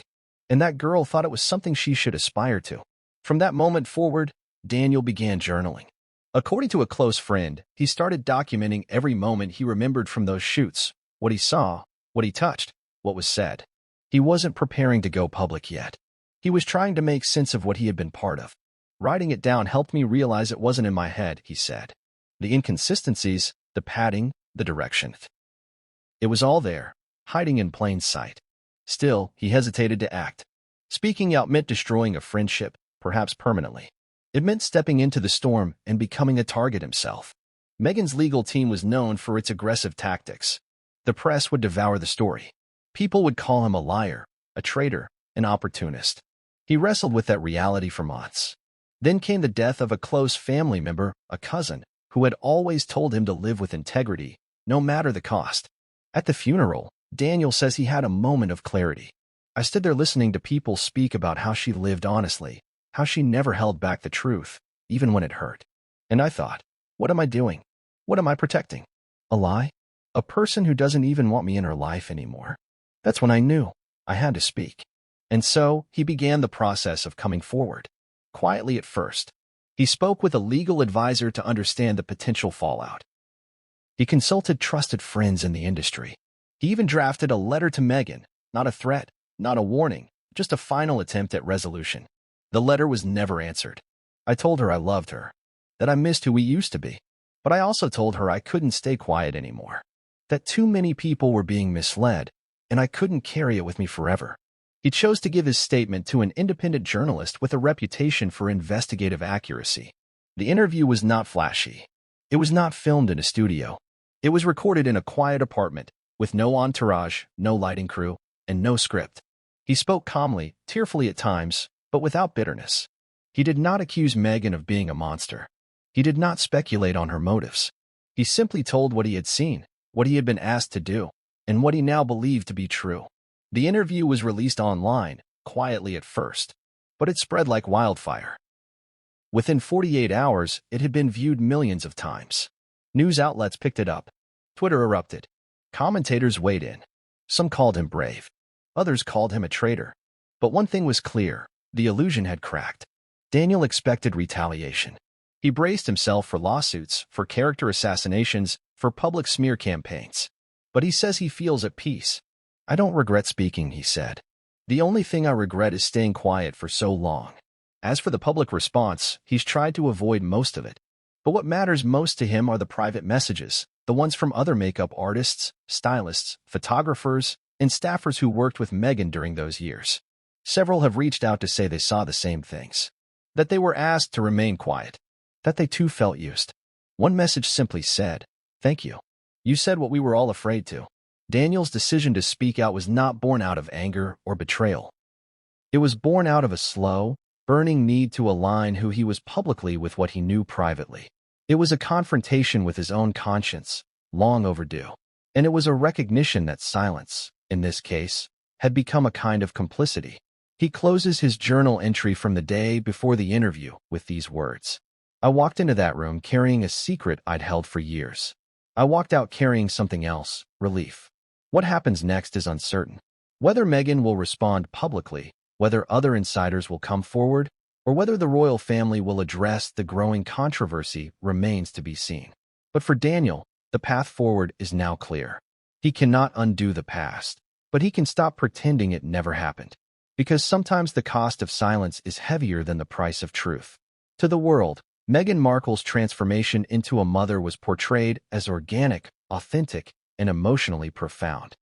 And that girl thought it was something she should aspire to. From that moment forward, Daniel began journaling. According to a close friend, he started documenting every moment he remembered from those shoots, what he saw, what he touched, what was said. He wasn't preparing to go public yet. He was trying to make sense of what he had been part of. Writing it down helped me realize it wasn't in my head, he said. The inconsistencies, the padding, the direction. It was all there, hiding in plain sight. Still, he hesitated to act. Speaking out meant destroying a friendship, perhaps permanently. It meant stepping into the storm and becoming a target himself. Meghan's legal team was known for its aggressive tactics. The press would devour the story. People would call him a liar, a traitor, an opportunist. He wrestled with that reality for months. Then came the death of a close family member, a cousin, who had always told him to live with integrity, no matter the cost. At the funeral, Daniel says he had a moment of clarity. I stood there listening to people speak about how she lived honestly, how she never held back the truth, even when it hurt. And I thought, what am I doing? What am I protecting? A lie? A person who doesn't even want me in her life anymore? That's when I knew I had to speak. And so, he began the process of coming forward. Quietly at first. He spoke with a legal advisor to understand the potential fallout. He consulted trusted friends in the industry. He even drafted a letter to Meghan, not a threat, not a warning, just a final attempt at resolution. The letter was never answered. I told her I loved her, that I missed who we used to be. But I also told her I couldn't stay quiet anymore, that too many people were being misled, and I couldn't carry it with me forever. He chose to give his statement to an independent journalist with a reputation for investigative accuracy. The interview was not flashy. It was not filmed in a studio. It was recorded in a quiet apartment, with no entourage, no lighting crew, and no script. He spoke calmly, tearfully at times, but without bitterness. He did not accuse Meghan of being a monster. He did not speculate on her motives. He simply told what he had seen, what he had been asked to do, and what he now believed to be true. The interview was released online, quietly at first, but it spread like wildfire. Within 48 hours, it had been viewed millions of times. News outlets picked it up. Twitter erupted. Commentators weighed in. Some called him brave. Others called him a traitor. But one thing was clear. The illusion had cracked. Daniel expected retaliation. He braced himself for lawsuits, for character assassinations, for public smear campaigns. But he says he feels at peace. "I don't regret speaking," he said. "The only thing I regret is staying quiet for so long." As for the public response, he's tried to avoid most of it. But what matters most to him are the private messages, the ones from other makeup artists, stylists, photographers, and staffers who worked with Meghan during those years. Several have reached out to say they saw the same things. That they were asked to remain quiet. That they too felt used. One message simply said, "Thank you. You said what we were all afraid to." Daniel's decision to speak out was not born out of anger or betrayal. It was born out of a slow, burning need to align who he was publicly with what he knew privately. It was a confrontation with his own conscience, long overdue. And it was a recognition that silence, in this case, had become a kind of complicity. He closes his journal entry from the day before the interview with these words. "I walked into that room carrying a secret I'd held for years. I walked out carrying something else, relief. What happens next is uncertain. Whether Meghan will respond publicly, whether other insiders will come forward, or whether the royal family will address the growing controversy remains to be seen. But for Daniel, the path forward is now clear. He cannot undo the past, but he can stop pretending it never happened. Because sometimes the cost of silence is heavier than the price of truth." To the world, Meghan Markle's transformation into a mother was portrayed as organic, authentic, and emotionally profound.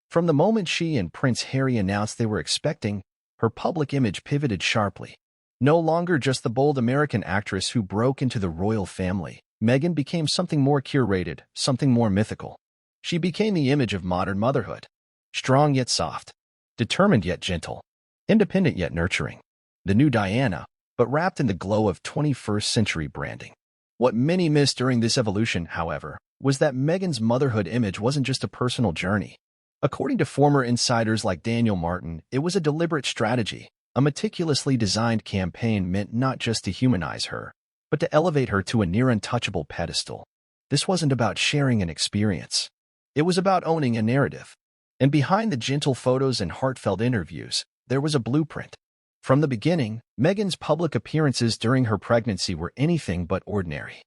From the moment she and Prince Harry announced they were expecting, her public image pivoted sharply. No longer just the bold American actress who broke into the royal family, Meghan became something more curated, something more mythical. She became the image of modern motherhood. Strong yet soft, determined yet gentle, independent yet nurturing. The new Diana, but wrapped in the glow of 21st century branding. What many missed during this evolution, however, was that Meghan's motherhood image wasn't just a personal journey. According to former insiders like Daniel Martin, it was a deliberate strategy, a meticulously designed campaign meant not just to humanize her, but to elevate her to a near-untouchable pedestal. This wasn't about sharing an experience. It was about owning a narrative. And behind the gentle photos and heartfelt interviews, there was a blueprint. From the beginning, Meghan's public appearances during her pregnancy were anything but ordinary.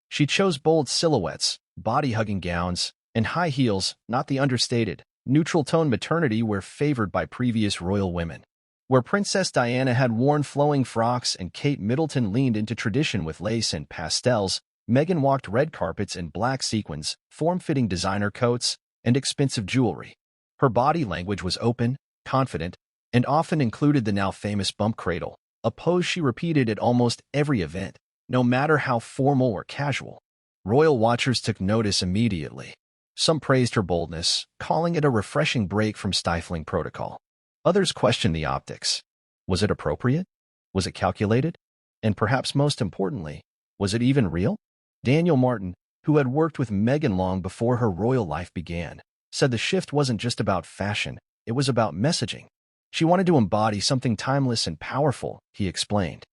She chose bold silhouettes, body-hugging gowns, and high heels, not the understated, neutral-tone maternity wear favored by previous royal women. Where Princess Diana had worn flowing frocks and Kate Middleton leaned into tradition with lace and pastels, Meghan walked red carpets in black sequins, form-fitting designer coats, and expensive jewelry. Her body language was open, confident, and often included the now famous bump cradle, a pose she repeated at almost every event, no matter how formal or casual. Royal watchers took notice immediately. Some praised her boldness, calling it a refreshing break from stifling protocol. Others questioned the optics. Was it appropriate? Was it calculated? And perhaps most importantly, was it even real? Daniel Martin, who had worked with Meghan long before her royal life began, said the shift wasn't just about fashion, it was about messaging. She wanted to embody something timeless and powerful, he explained.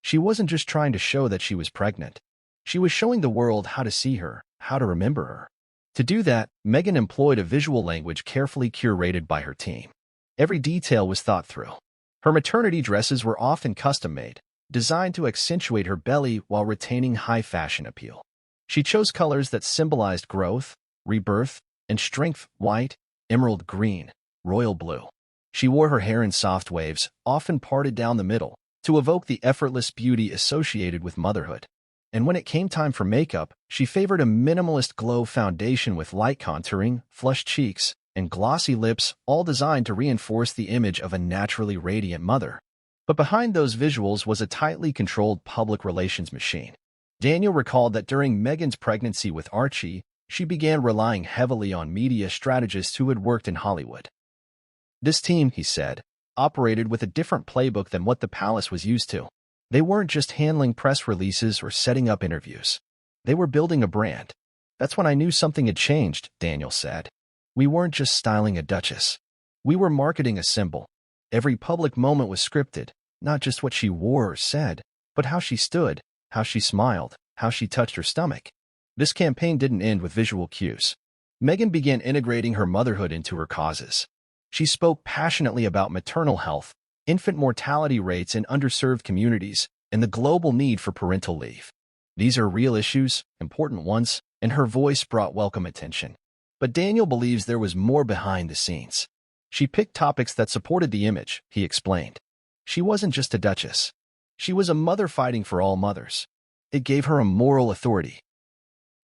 She wasn't just trying to show that she was pregnant. She was showing the world how to see her, how to remember her. To do that, Meghan employed a visual language carefully curated by her team. Every detail was thought through. Her maternity dresses were often custom-made, designed to accentuate her belly while retaining high-fashion appeal. She chose colors that symbolized growth, rebirth, and strength: white, emerald green, royal blue. She wore her hair in soft waves, often parted down the middle, to evoke the effortless beauty associated with motherhood. And when it came time for makeup, she favored a minimalist glow foundation with light contouring, flushed cheeks, and glossy lips, all designed to reinforce the image of a naturally radiant mother. But behind those visuals was a tightly controlled public relations machine. Daniel recalled that during Meghan's pregnancy with Archie, she began relying heavily on media strategists who had worked in Hollywood. This team, he said, operated with a different playbook than what the palace was used to. They weren't just handling press releases or setting up interviews. They were building a brand. That's when I knew something had changed, Daniel said. We weren't just styling a duchess. We were marketing a symbol. Every public moment was scripted, not just what she wore or said, but how she stood, how she smiled, how she touched her stomach. This campaign didn't end with visual cues. Meghan began integrating her motherhood into her causes. She spoke passionately about maternal health, infant mortality rates in underserved communities, and the global need for parental leave. These are real issues, important ones, and her voice brought welcome attention. But Daniel believes there was more behind the scenes. She picked topics that supported the image, he explained. She wasn't just a duchess. She was a mother fighting for all mothers. It gave her a moral authority.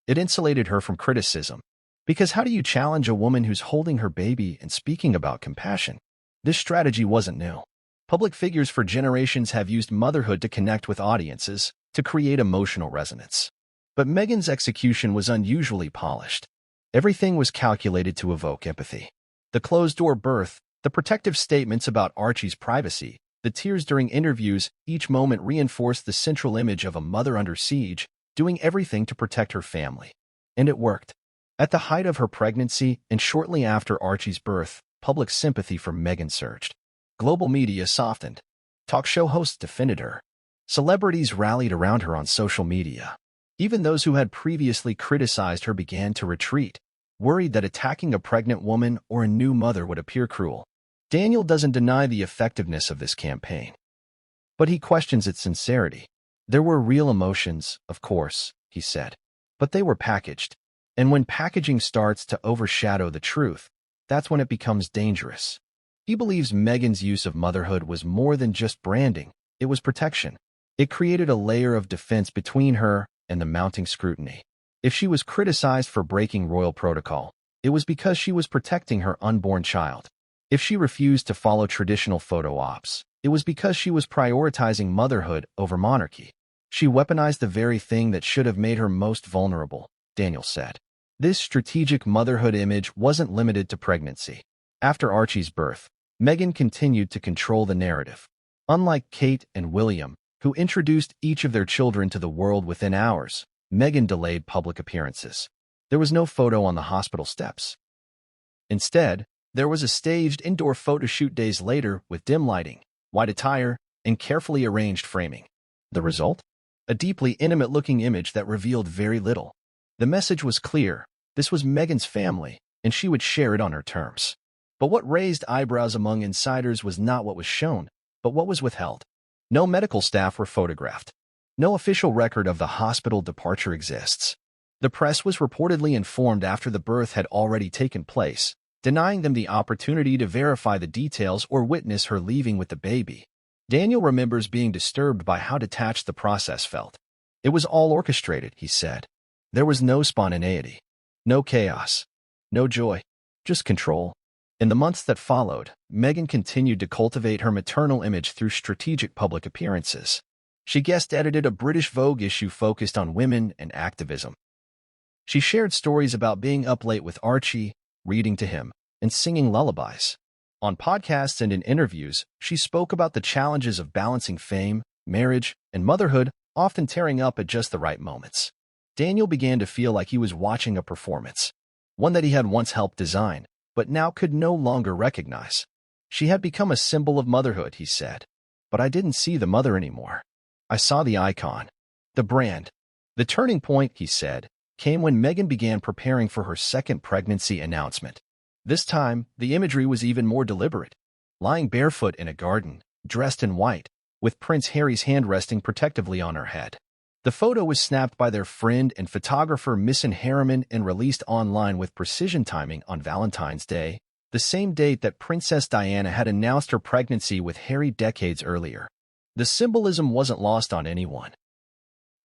It insulated her from criticism. Because how do you challenge a woman who's holding her baby and speaking about compassion? This strategy wasn't new. Public figures for generations have used motherhood to connect with audiences, to create emotional resonance. But Meghan's execution was unusually polished. Everything was calculated to evoke empathy. The closed-door birth, the protective statements about Archie's privacy, the tears during interviews, each moment reinforced the central image of a mother under siege, doing everything to protect her family. And it worked. At the height of her pregnancy and shortly after Archie's birth, public sympathy for Meghan surged. Global media softened. Talk show hosts defended her. Celebrities rallied around her on social media. Even those who had previously criticized her began to retreat, worried that attacking a pregnant woman or a new mother would appear cruel. Daniel doesn't deny the effectiveness of this campaign, but he questions its sincerity. There were real emotions, of course, he said, but they were packaged. And when packaging starts to overshadow the truth, that's when it becomes dangerous. He believes Meghan's use of motherhood was more than just branding, it was protection. It created a layer of defense between her and the mounting scrutiny. If she was criticized for breaking royal protocol, it was because she was protecting her unborn child. If she refused to follow traditional photo ops, it was because she was prioritizing motherhood over monarchy. She weaponized the very thing that should have made her most vulnerable, Daniel said. This strategic motherhood image wasn't limited to pregnancy. After Archie's birth, Meghan continued to control the narrative. Unlike Kate and William, who introduced each of their children to the world within hours, Meghan delayed public appearances. There was no photo on the hospital steps. Instead, there was a staged indoor photo shoot days later with dim lighting, white attire, and carefully arranged framing. The result? A deeply intimate-looking image that revealed very little. The message was clear. This was Meghan's family, and she would share it on her terms. But what raised eyebrows among insiders was not what was shown, but what was withheld. No medical staff were photographed. No official record of the hospital departure exists. The press was reportedly informed after the birth had already taken place, denying them the opportunity to verify the details or witness her leaving with the baby. Daniel remembers being disturbed by how detached the process felt. It was all orchestrated, he said. There was no spontaneity, no chaos, no joy, just control. In the months that followed, Meghan continued to cultivate her maternal image through strategic public appearances. She guest-edited a British Vogue issue focused on women and activism. She shared stories about being up late with Archie, reading to him, and singing lullabies. On podcasts and in interviews, she spoke about the challenges of balancing fame, marriage, and motherhood, often tearing up at just the right moments. Daniel began to feel like he was watching a performance, one that he had once helped design, but now could no longer recognize. She had become a symbol of motherhood, he said. But I didn't see the mother anymore. I saw the icon, the brand. The turning point, he said, came when Meghan began preparing for her second pregnancy announcement. This time, the imagery was even more deliberate. Lying barefoot in a garden, dressed in white, with Prince Harry's hand resting protectively on her head. The photo was snapped by their friend and photographer Meghan Harriman and released online with precision timing on Valentine's Day, the same date that Princess Diana had announced her pregnancy with Harry decades earlier. The symbolism wasn't lost on anyone.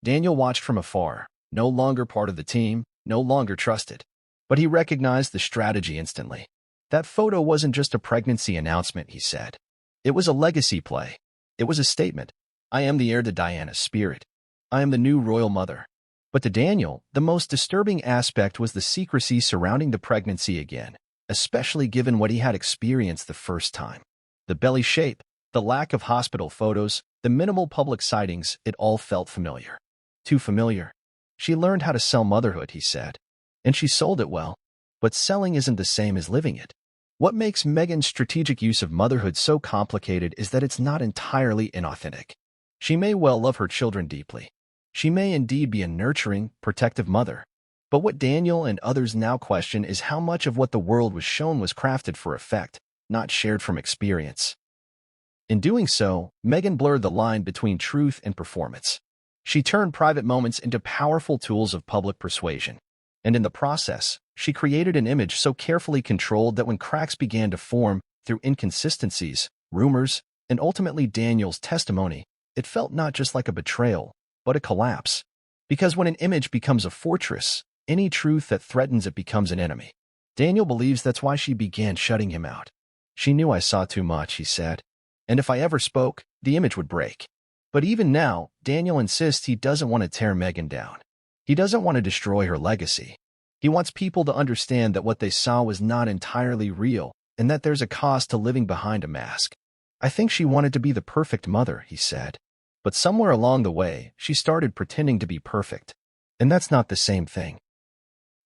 Daniel watched from afar, no longer part of the team, no longer trusted. But he recognized the strategy instantly. That photo wasn't just a pregnancy announcement, he said. It was a legacy play. It was a statement. I am the heir to Diana's spirit. I am the new royal mother. But to Daniel, the most disturbing aspect was the secrecy surrounding the pregnancy again, especially given what he had experienced the first time. The belly shape, the lack of hospital photos, the minimal public sightings, it all felt familiar. Too familiar. She learned how to sell motherhood, he said. And she sold it well. But selling isn't the same as living it. What makes Meghan's strategic use of motherhood so complicated is that it's not entirely inauthentic. She may well love her children deeply. She may indeed be a nurturing, protective mother. But what Daniel and others now question is how much of what the world was shown was crafted for effect, not shared from experience. In doing so, Meghan blurred the line between truth and performance. She turned private moments into powerful tools of public persuasion. And in the process, she created an image so carefully controlled that when cracks began to form through inconsistencies, rumors, and ultimately Daniel's testimony, it felt not just like a betrayal, but a collapse. Because when an image becomes a fortress, any truth that threatens it becomes an enemy. Daniel believes that's why she began shutting him out. She knew I saw too much, he said. And if I ever spoke, the image would break. But even now, Daniel insists he doesn't want to tear Meghan down. He doesn't want to destroy her legacy. He wants people to understand that what they saw was not entirely real and that there's a cost to living behind a mask. I think she wanted to be the perfect mother, he said. But somewhere along the way, she started pretending to be perfect. And that's not the same thing.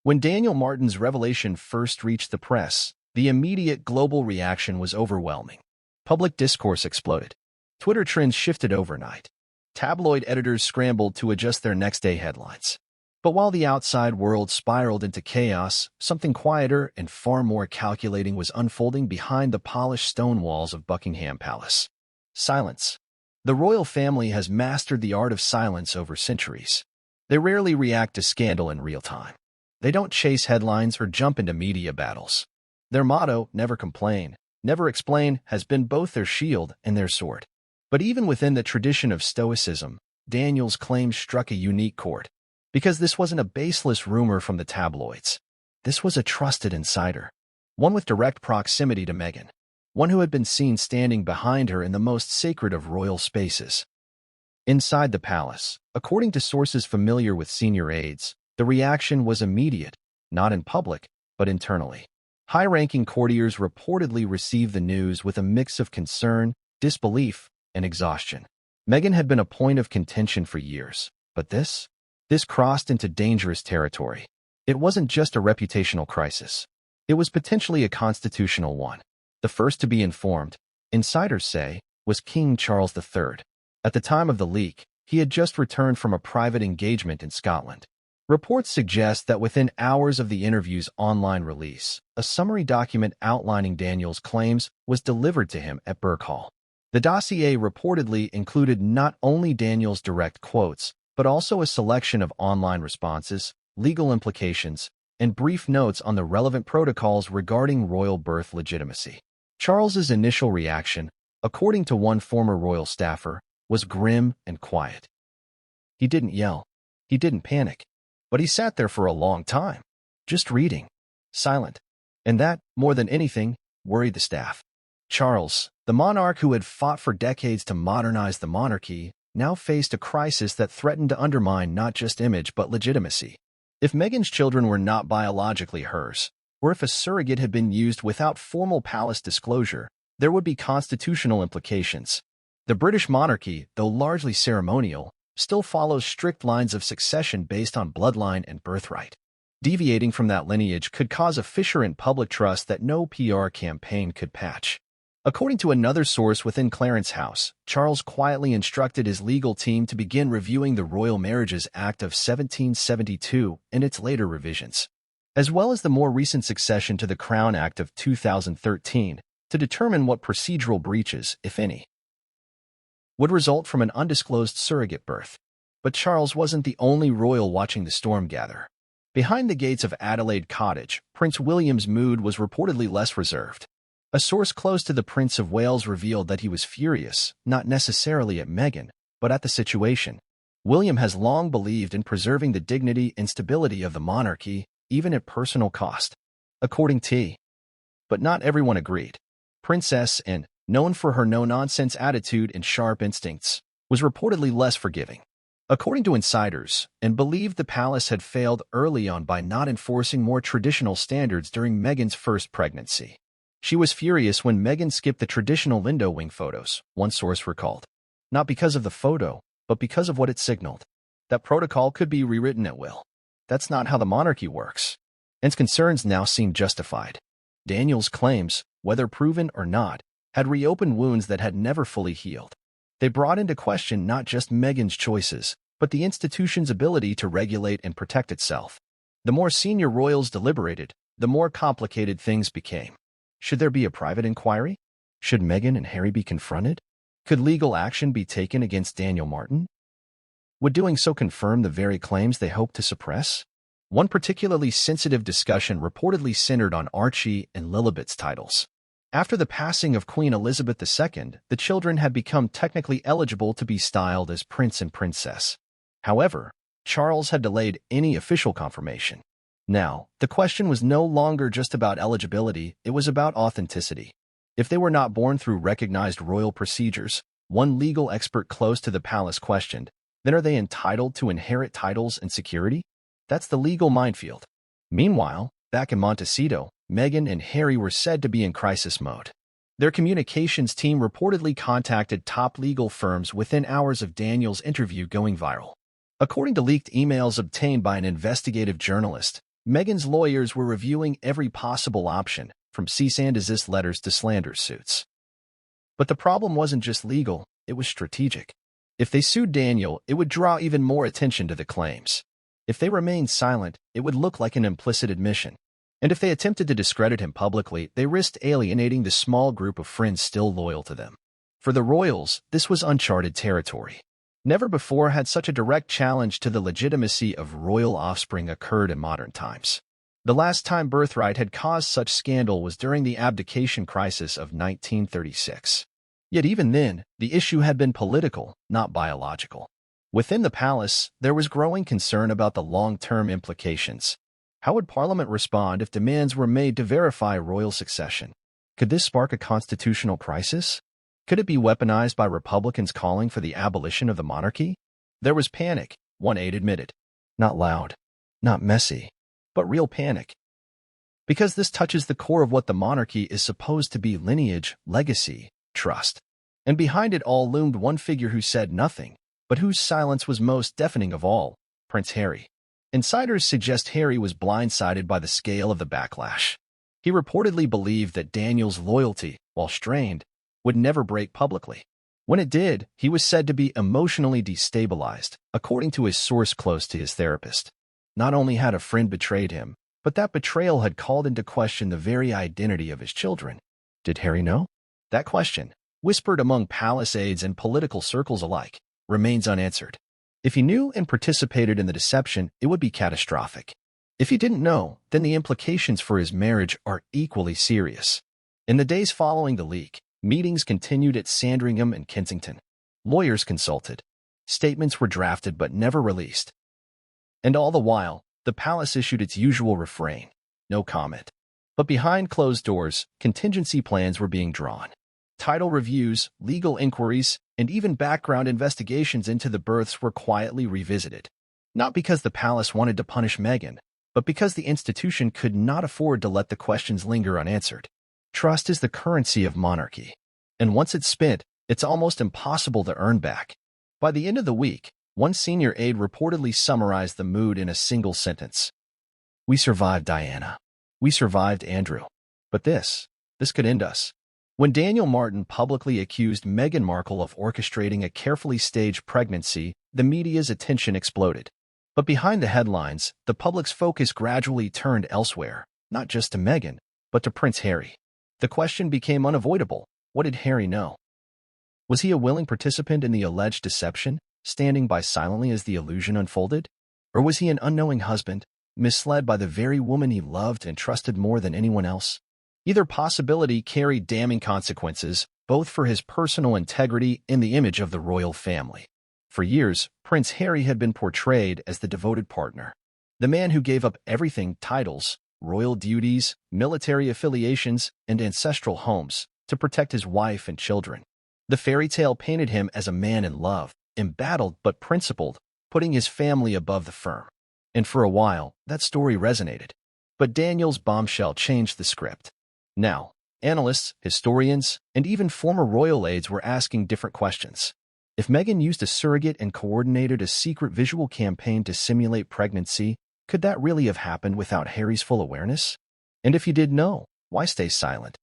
When Daniel Martin's revelation first reached the press, the immediate global reaction was overwhelming. Public discourse exploded. Twitter trends shifted overnight. Tabloid editors scrambled to adjust their next-day headlines. But while the outside world spiraled into chaos, something quieter and far more calculating was unfolding behind the polished stone walls of Buckingham Palace. Silence. The royal family has mastered the art of silence over centuries. They rarely react to scandal in real time. They don't chase headlines or jump into media battles. Their motto, never complain, never explain, has been both their shield and their sword. But even within the tradition of Stoicism, Daniel's claims struck a unique chord. Because this wasn't a baseless rumor from the tabloids. This was a trusted insider. One with direct proximity to Meghan. One who had been seen standing behind her in the most sacred of royal spaces. Inside the palace, according to sources familiar with senior aides, the reaction was immediate, not in public, but internally. High-ranking courtiers reportedly received the news with a mix of concern, disbelief, and exhaustion. Meghan had been a point of contention for years, but this crossed into dangerous territory. It wasn't just a reputational crisis. It was potentially a constitutional one. The first to be informed, insiders say, was King Charles III. At the time of the leak, he had just returned from a private engagement in Scotland. Reports suggest that within hours of the interview's online release, a summary document outlining Daniel's claims was delivered to him at Burke Hall. The dossier reportedly included not only Daniel's direct quotes, but also a selection of online responses, legal implications, and brief notes on the relevant protocols regarding royal birth legitimacy. Charles's initial reaction, according to one former royal staffer, was grim and quiet. He didn't yell. He didn't panic. But he sat there for a long time, just reading, silent. And that, more than anything, worried the staff. Charles, the monarch who had fought for decades to modernize the monarchy, now faced a crisis that threatened to undermine not just image but legitimacy. If Meghan's children were not biologically hers, or if a surrogate had been used without formal palace disclosure, there would be constitutional implications. The British monarchy, though largely ceremonial, still follows strict lines of succession based on bloodline and birthright. Deviating from that lineage could cause a fissure in public trust that no PR campaign could patch. According to another source within Clarence House, Charles quietly instructed his legal team to begin reviewing the Royal Marriages Act of 1772 and its later revisions, as well as the more recent succession to the Crown Act of 2013, to determine what procedural breaches, if any, would result from an undisclosed surrogate birth. But Charles wasn't the only royal watching the storm gather. Behind the gates of Adelaide Cottage, Prince William's mood was reportedly less reserved. A source close to the Prince of Wales revealed that he was furious, not necessarily at Meghan, but at the situation. William has long believed in preserving the dignity and stability of the monarchy, even at personal cost. According to but not everyone agreed. Princess Anne, known for her no-nonsense attitude and sharp instincts, was reportedly less forgiving. According to insiders, and believed the palace had failed early on by not enforcing more traditional standards during Meghan's first pregnancy. She was furious when Meghan skipped the traditional window wing photos, one source recalled. Not because of the photo, but because of what it signaled. That protocol could be rewritten at will. That's not how the monarchy works. and concerns now seemed justified. Daniel's claims, whether proven or not, had reopened wounds that had never fully healed. They brought into question not just Meghan's choices, but the institution's ability to regulate and protect itself. The more senior royals deliberated, the more complicated things became. Should there be a private inquiry? Should Meghan and Harry be confronted? Could legal action be taken against Daniel Martin? Would doing so confirm the very claims they hoped to suppress? One particularly sensitive discussion reportedly centered on Archie and Lilibet's titles. After the passing of Queen Elizabeth II, the children had become technically eligible to be styled as prince and princess. However, Charles had delayed any official confirmation. Now, the question was no longer just about eligibility, it was about authenticity. If they were not born through recognized royal procedures, one legal expert close to the palace questioned, then are they entitled to inherit titles and security? That's the legal minefield. Meanwhile, back in Montecito, Meghan and Harry were said to be in crisis mode. Their communications team reportedly contacted top legal firms within hours of Daniel's interview going viral. According to leaked emails obtained by an investigative journalist, Meghan's lawyers were reviewing every possible option, from cease and desist letters to slander suits. But the problem wasn't just legal, it was strategic. If they sued Daniel, it would draw even more attention to the claims. If they remained silent, it would look like an implicit admission. And if they attempted to discredit him publicly, they risked alienating the small group of friends still loyal to them. For the royals, this was uncharted territory. Never before had such a direct challenge to the legitimacy of royal offspring occurred in modern times. The last time birthright had caused such scandal was during the abdication crisis of 1936. Yet even then, the issue had been political, not biological. Within the palace, there was growing concern about the long-term implications. How would Parliament respond if demands were made to verify royal succession? Could this spark a constitutional crisis? Could it be weaponized by Republicans calling for the abolition of the monarchy? There was panic, one aide admitted. Not loud, not messy, but real panic. Because this touches the core of what the monarchy is supposed to be: lineage, legacy, trust. And behind it all loomed one figure who said nothing, but whose silence was most deafening of all: Prince Harry. Insiders suggest Harry was blindsided by the scale of the backlash. He reportedly believed that Daniel's loyalty, while strained, would never break publicly. When it did, he was said to be emotionally destabilized, according to his source close to his therapist. Not only had a friend betrayed him, but that betrayal had called into question the very identity of his children. Did Harry know? That question, whispered among palace aides and political circles alike, remains unanswered. If he knew and participated in the deception, it would be catastrophic. If he didn't know, then the implications for his marriage are equally serious. In the days following the leak, meetings continued at Sandringham and Kensington. Lawyers consulted. Statements were drafted but never released. And all the while, the palace issued its usual refrain: no comment. But behind closed doors, contingency plans were being drawn. Title reviews, legal inquiries, and even background investigations into the births were quietly revisited. Not because the palace wanted to punish Meghan, but because the institution could not afford to let the questions linger unanswered. Trust is the currency of monarchy, and once it's spent, it's almost impossible to earn back. By the end of the week, one senior aide reportedly summarized the mood in a single sentence: "We survived Diana. We survived Andrew. But this could end us." When Daniel Martin publicly accused Meghan Markle of orchestrating a carefully staged pregnancy, the media's attention exploded. But behind the headlines, the public's focus gradually turned elsewhere, not just to Meghan, but to Prince Harry. The question became unavoidable: what did Harry know? Was he a willing participant in the alleged deception, standing by silently as the illusion unfolded? Or was he an unknowing husband, misled by the very woman he loved and trusted more than anyone else? Either possibility carried damning consequences, both for his personal integrity and the image of the royal family. For years, Prince Harry had been portrayed as the devoted partner, the man who gave up everything: titles, royal duties, military affiliations, and ancestral homes to protect his wife and children. The fairy tale painted him as a man in love, embattled but principled, putting his family above the firm. And for a while, that story resonated. But Daniel's bombshell changed the script. Now, analysts, historians, and even former royal aides were asking different questions. If Meghan used a surrogate and coordinated a secret visual campaign to simulate pregnancy, Could that really have happened without Harry's full awareness? And if he did know, why stay silent?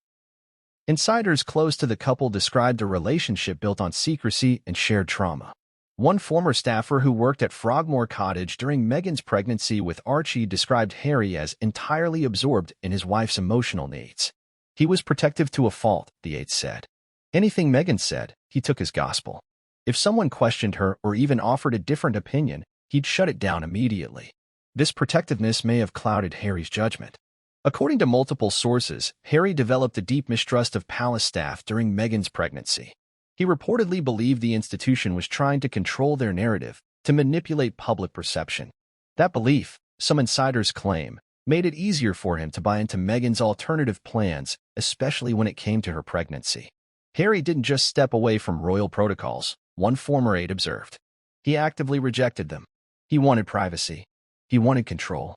Insiders close to the couple described a relationship built on secrecy and shared trauma. One former staffer who worked at Frogmore Cottage during Meghan's pregnancy with Archie described Harry as entirely absorbed in his wife's emotional needs. He was protective to a fault, the aides said. Anything Meghan said, he took as gospel. If someone questioned her or even offered a different opinion, he'd shut it down immediately. This protectiveness may have clouded Harry's judgment. According to multiple sources, Harry developed a deep mistrust of palace staff during Meghan's pregnancy. He reportedly believed the institution was trying to control their narrative, to manipulate public perception. That belief, some insiders claim, made it easier for him to buy into Meghan's alternative plans, especially when it came to her pregnancy. Harry didn't just step away from royal protocols, one former aide observed. He actively rejected them. He wanted privacy. He wanted control.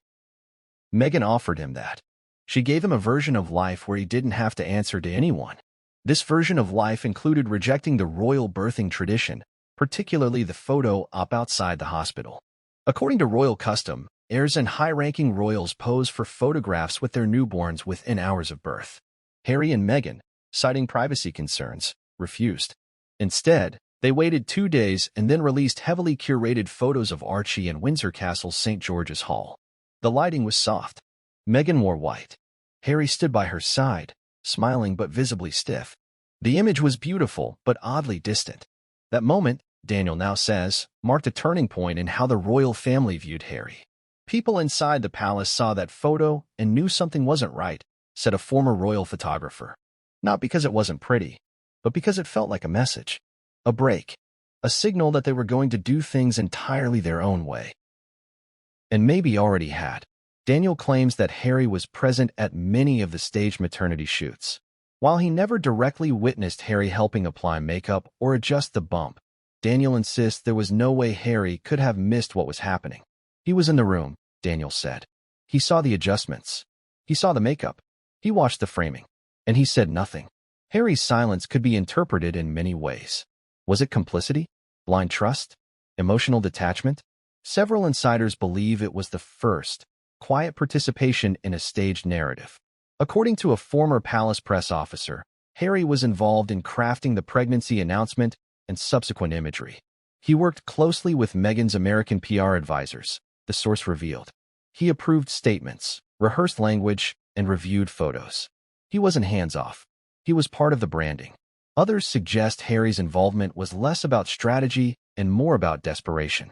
Meghan offered him that. She gave him a version of life where he didn't have to answer to anyone. This version of life included rejecting the royal birthing tradition, particularly the photo op outside the hospital. According to royal custom, heirs and high-ranking royals pose for photographs with their newborns within hours of birth. Harry and Meghan, citing privacy concerns, refused. Instead, they waited 2 days and then released heavily curated photos of Archie and Windsor Castle's St. George's Hall. The lighting was soft. Meghan wore white. Harry stood by her side, smiling but visibly stiff. The image was beautiful but oddly distant. That moment, Daniel now says, marked a turning point in how the royal family viewed Harry. People inside the palace saw that photo and knew something wasn't right, said a former royal photographer. Not because it wasn't pretty, but because it felt like a message. A break. A signal that they were going to do things entirely their own way. And maybe already had. Daniel claims that Harry was present at many of the staged maternity shoots. While he never directly witnessed Harry helping apply makeup or adjust the bump, Daniel insists there was no way Harry could have missed what was happening. He was in the room, Daniel said. He saw the adjustments. He saw the makeup. He watched the framing. And he said nothing. Harry's silence could be interpreted in many ways. Was it complicity? Blind trust? Emotional detachment? Several insiders believe it was the first, quiet participation in a staged narrative. According to a former palace press officer, Harry was involved in crafting the pregnancy announcement and subsequent imagery. He worked closely with Meghan's American PR advisors, the source revealed. He approved statements, rehearsed language, and reviewed photos. He wasn't hands-off. He was part of the branding. Others suggest Harry's involvement was less about strategy and more about desperation.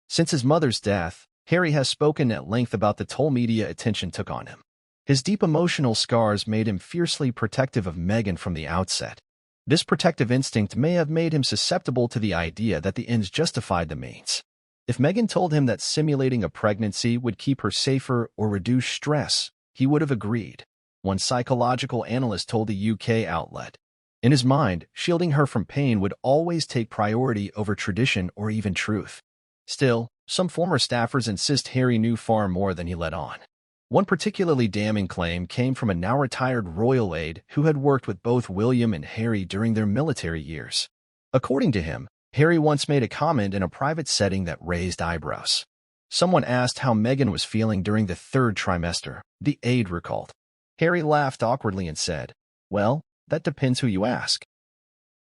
Since his mother's death, Harry has spoken at length about the toll media attention took on him. His deep emotional scars made him fiercely protective of Meghan from the outset. This protective instinct may have made him susceptible to the idea that the ends justified the means. If Meghan told him that simulating a pregnancy would keep her safer or reduce stress, he would have agreed, one psychological analyst told a UK outlet. In his mind, shielding her from pain would always take priority over tradition or even truth. Still, some former staffers insist Harry knew far more than he let on. One particularly damning claim came from a now-retired royal aide who had worked with both William and Harry during their military years. According to him, Harry once made a comment in a private setting that raised eyebrows. Someone asked how Meghan was feeling during the 3rd trimester, the aide recalled. Harry laughed awkwardly and said, "Well, that depends who you ask."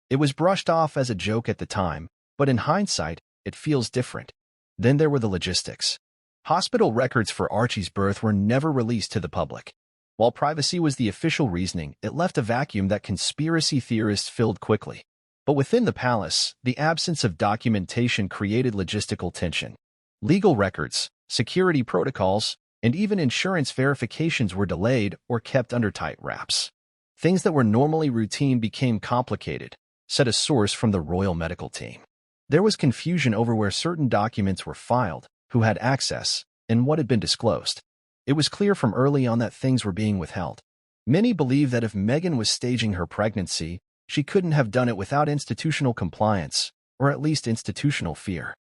It was brushed off as a joke at the time, but in hindsight, it feels different. Then there were the logistics. Hospital records for Archie's birth were never released to the public. While privacy was the official reasoning, it left a vacuum that conspiracy theorists filled quickly. But within the palace, the absence of documentation created logistical tension. Legal records, security protocols, and even insurance verifications were delayed or kept under tight wraps. Things that were normally routine became complicated, said a source from the royal medical team. There was confusion over where certain documents were filed, who had access, and what had been disclosed. It was clear from early on that things were being withheld. Many believe that if Meghan was staging her pregnancy, she couldn't have done it without institutional compliance, or at least institutional fear.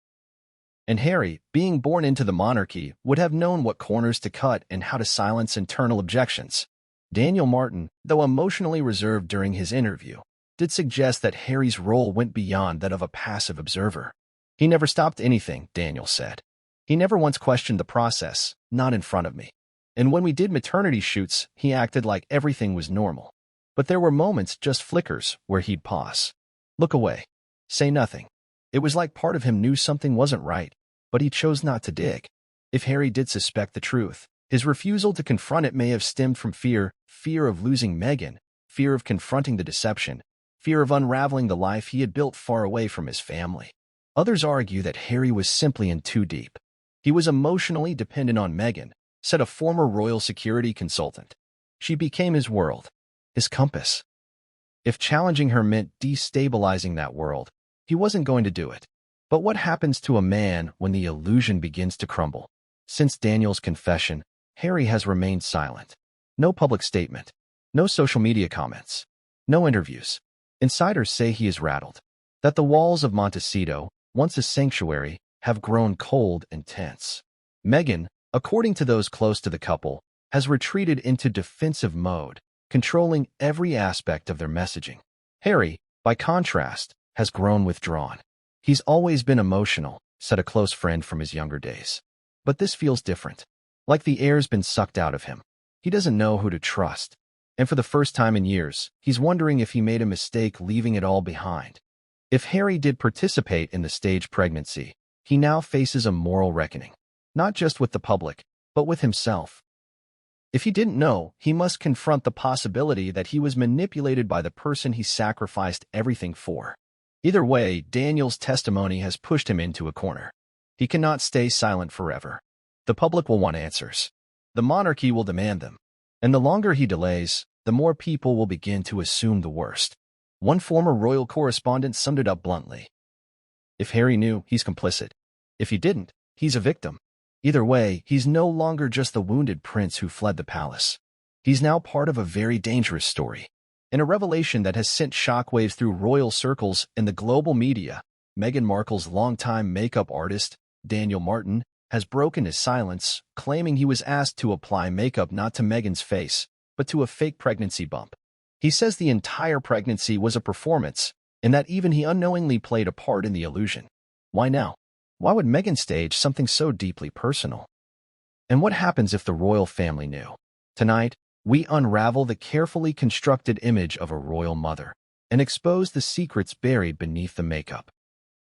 And Harry, being born into the monarchy, would have known what corners to cut and how to silence internal objections. Daniel Martin, though emotionally reserved during his interview, did suggest that Harry's role went beyond that of a passive observer. He never stopped anything, Daniel said. He never once questioned the process, not in front of me. And when we did maternity shoots, he acted like everything was normal. But there were moments, just flickers, where he'd pause. Look away. Say nothing. It was like part of him knew something wasn't right, but he chose not to dig. If Harry did suspect the truth, his refusal to confront it may have stemmed from fear of losing Meghan, fear of confronting the deception, fear of unraveling the life he had built far away from his family. Others argue that Harry was simply in too deep. He was emotionally dependent on Meghan, said a former royal security consultant. She became his world, his compass. If challenging her meant destabilizing that world, he wasn't going to do it. But what happens to a man when the illusion begins to crumble? Since Daniel's confession, Harry has remained silent. No public statement. No social media comments. No interviews. Insiders say he is rattled. That the walls of Montecito, once a sanctuary, have grown cold and tense. Meghan, according to those close to the couple, has retreated into defensive mode, controlling every aspect of their messaging. Harry, by contrast, has grown withdrawn. He's always been emotional, said a close friend from his younger days. But this feels different. Like the air's been sucked out of him. He doesn't know who to trust. And for the first time in years, he's wondering if he made a mistake leaving it all behind. If Harry did participate in the staged pregnancy, he now faces a moral reckoning. Not just with the public, but with himself. If he didn't know, he must confront the possibility that he was manipulated by the person he sacrificed everything for. Either way, Daniel's testimony has pushed him into a corner. He cannot stay silent forever. The public will want answers. The monarchy will demand them. And the longer he delays, the more people will begin to assume the worst. One former royal correspondent summed it up bluntly. If Harry knew, he's complicit. If he didn't, he's a victim. Either way, he's no longer just the wounded prince who fled the palace. He's now part of a very dangerous story. In a revelation that has sent shockwaves through royal circles and the global media, Meghan Markle's longtime makeup artist, Daniel Martin, has broken his silence, claiming he was asked to apply makeup not to Meghan's face, but to a fake pregnancy bump. He says the entire pregnancy was a performance, and that even he unknowingly played a part in the illusion. Why now? Why would Meghan stage something so deeply personal? And what happens if the royal family knew? Tonight, we unravel the carefully constructed image of a royal mother and expose the secrets buried beneath the makeup.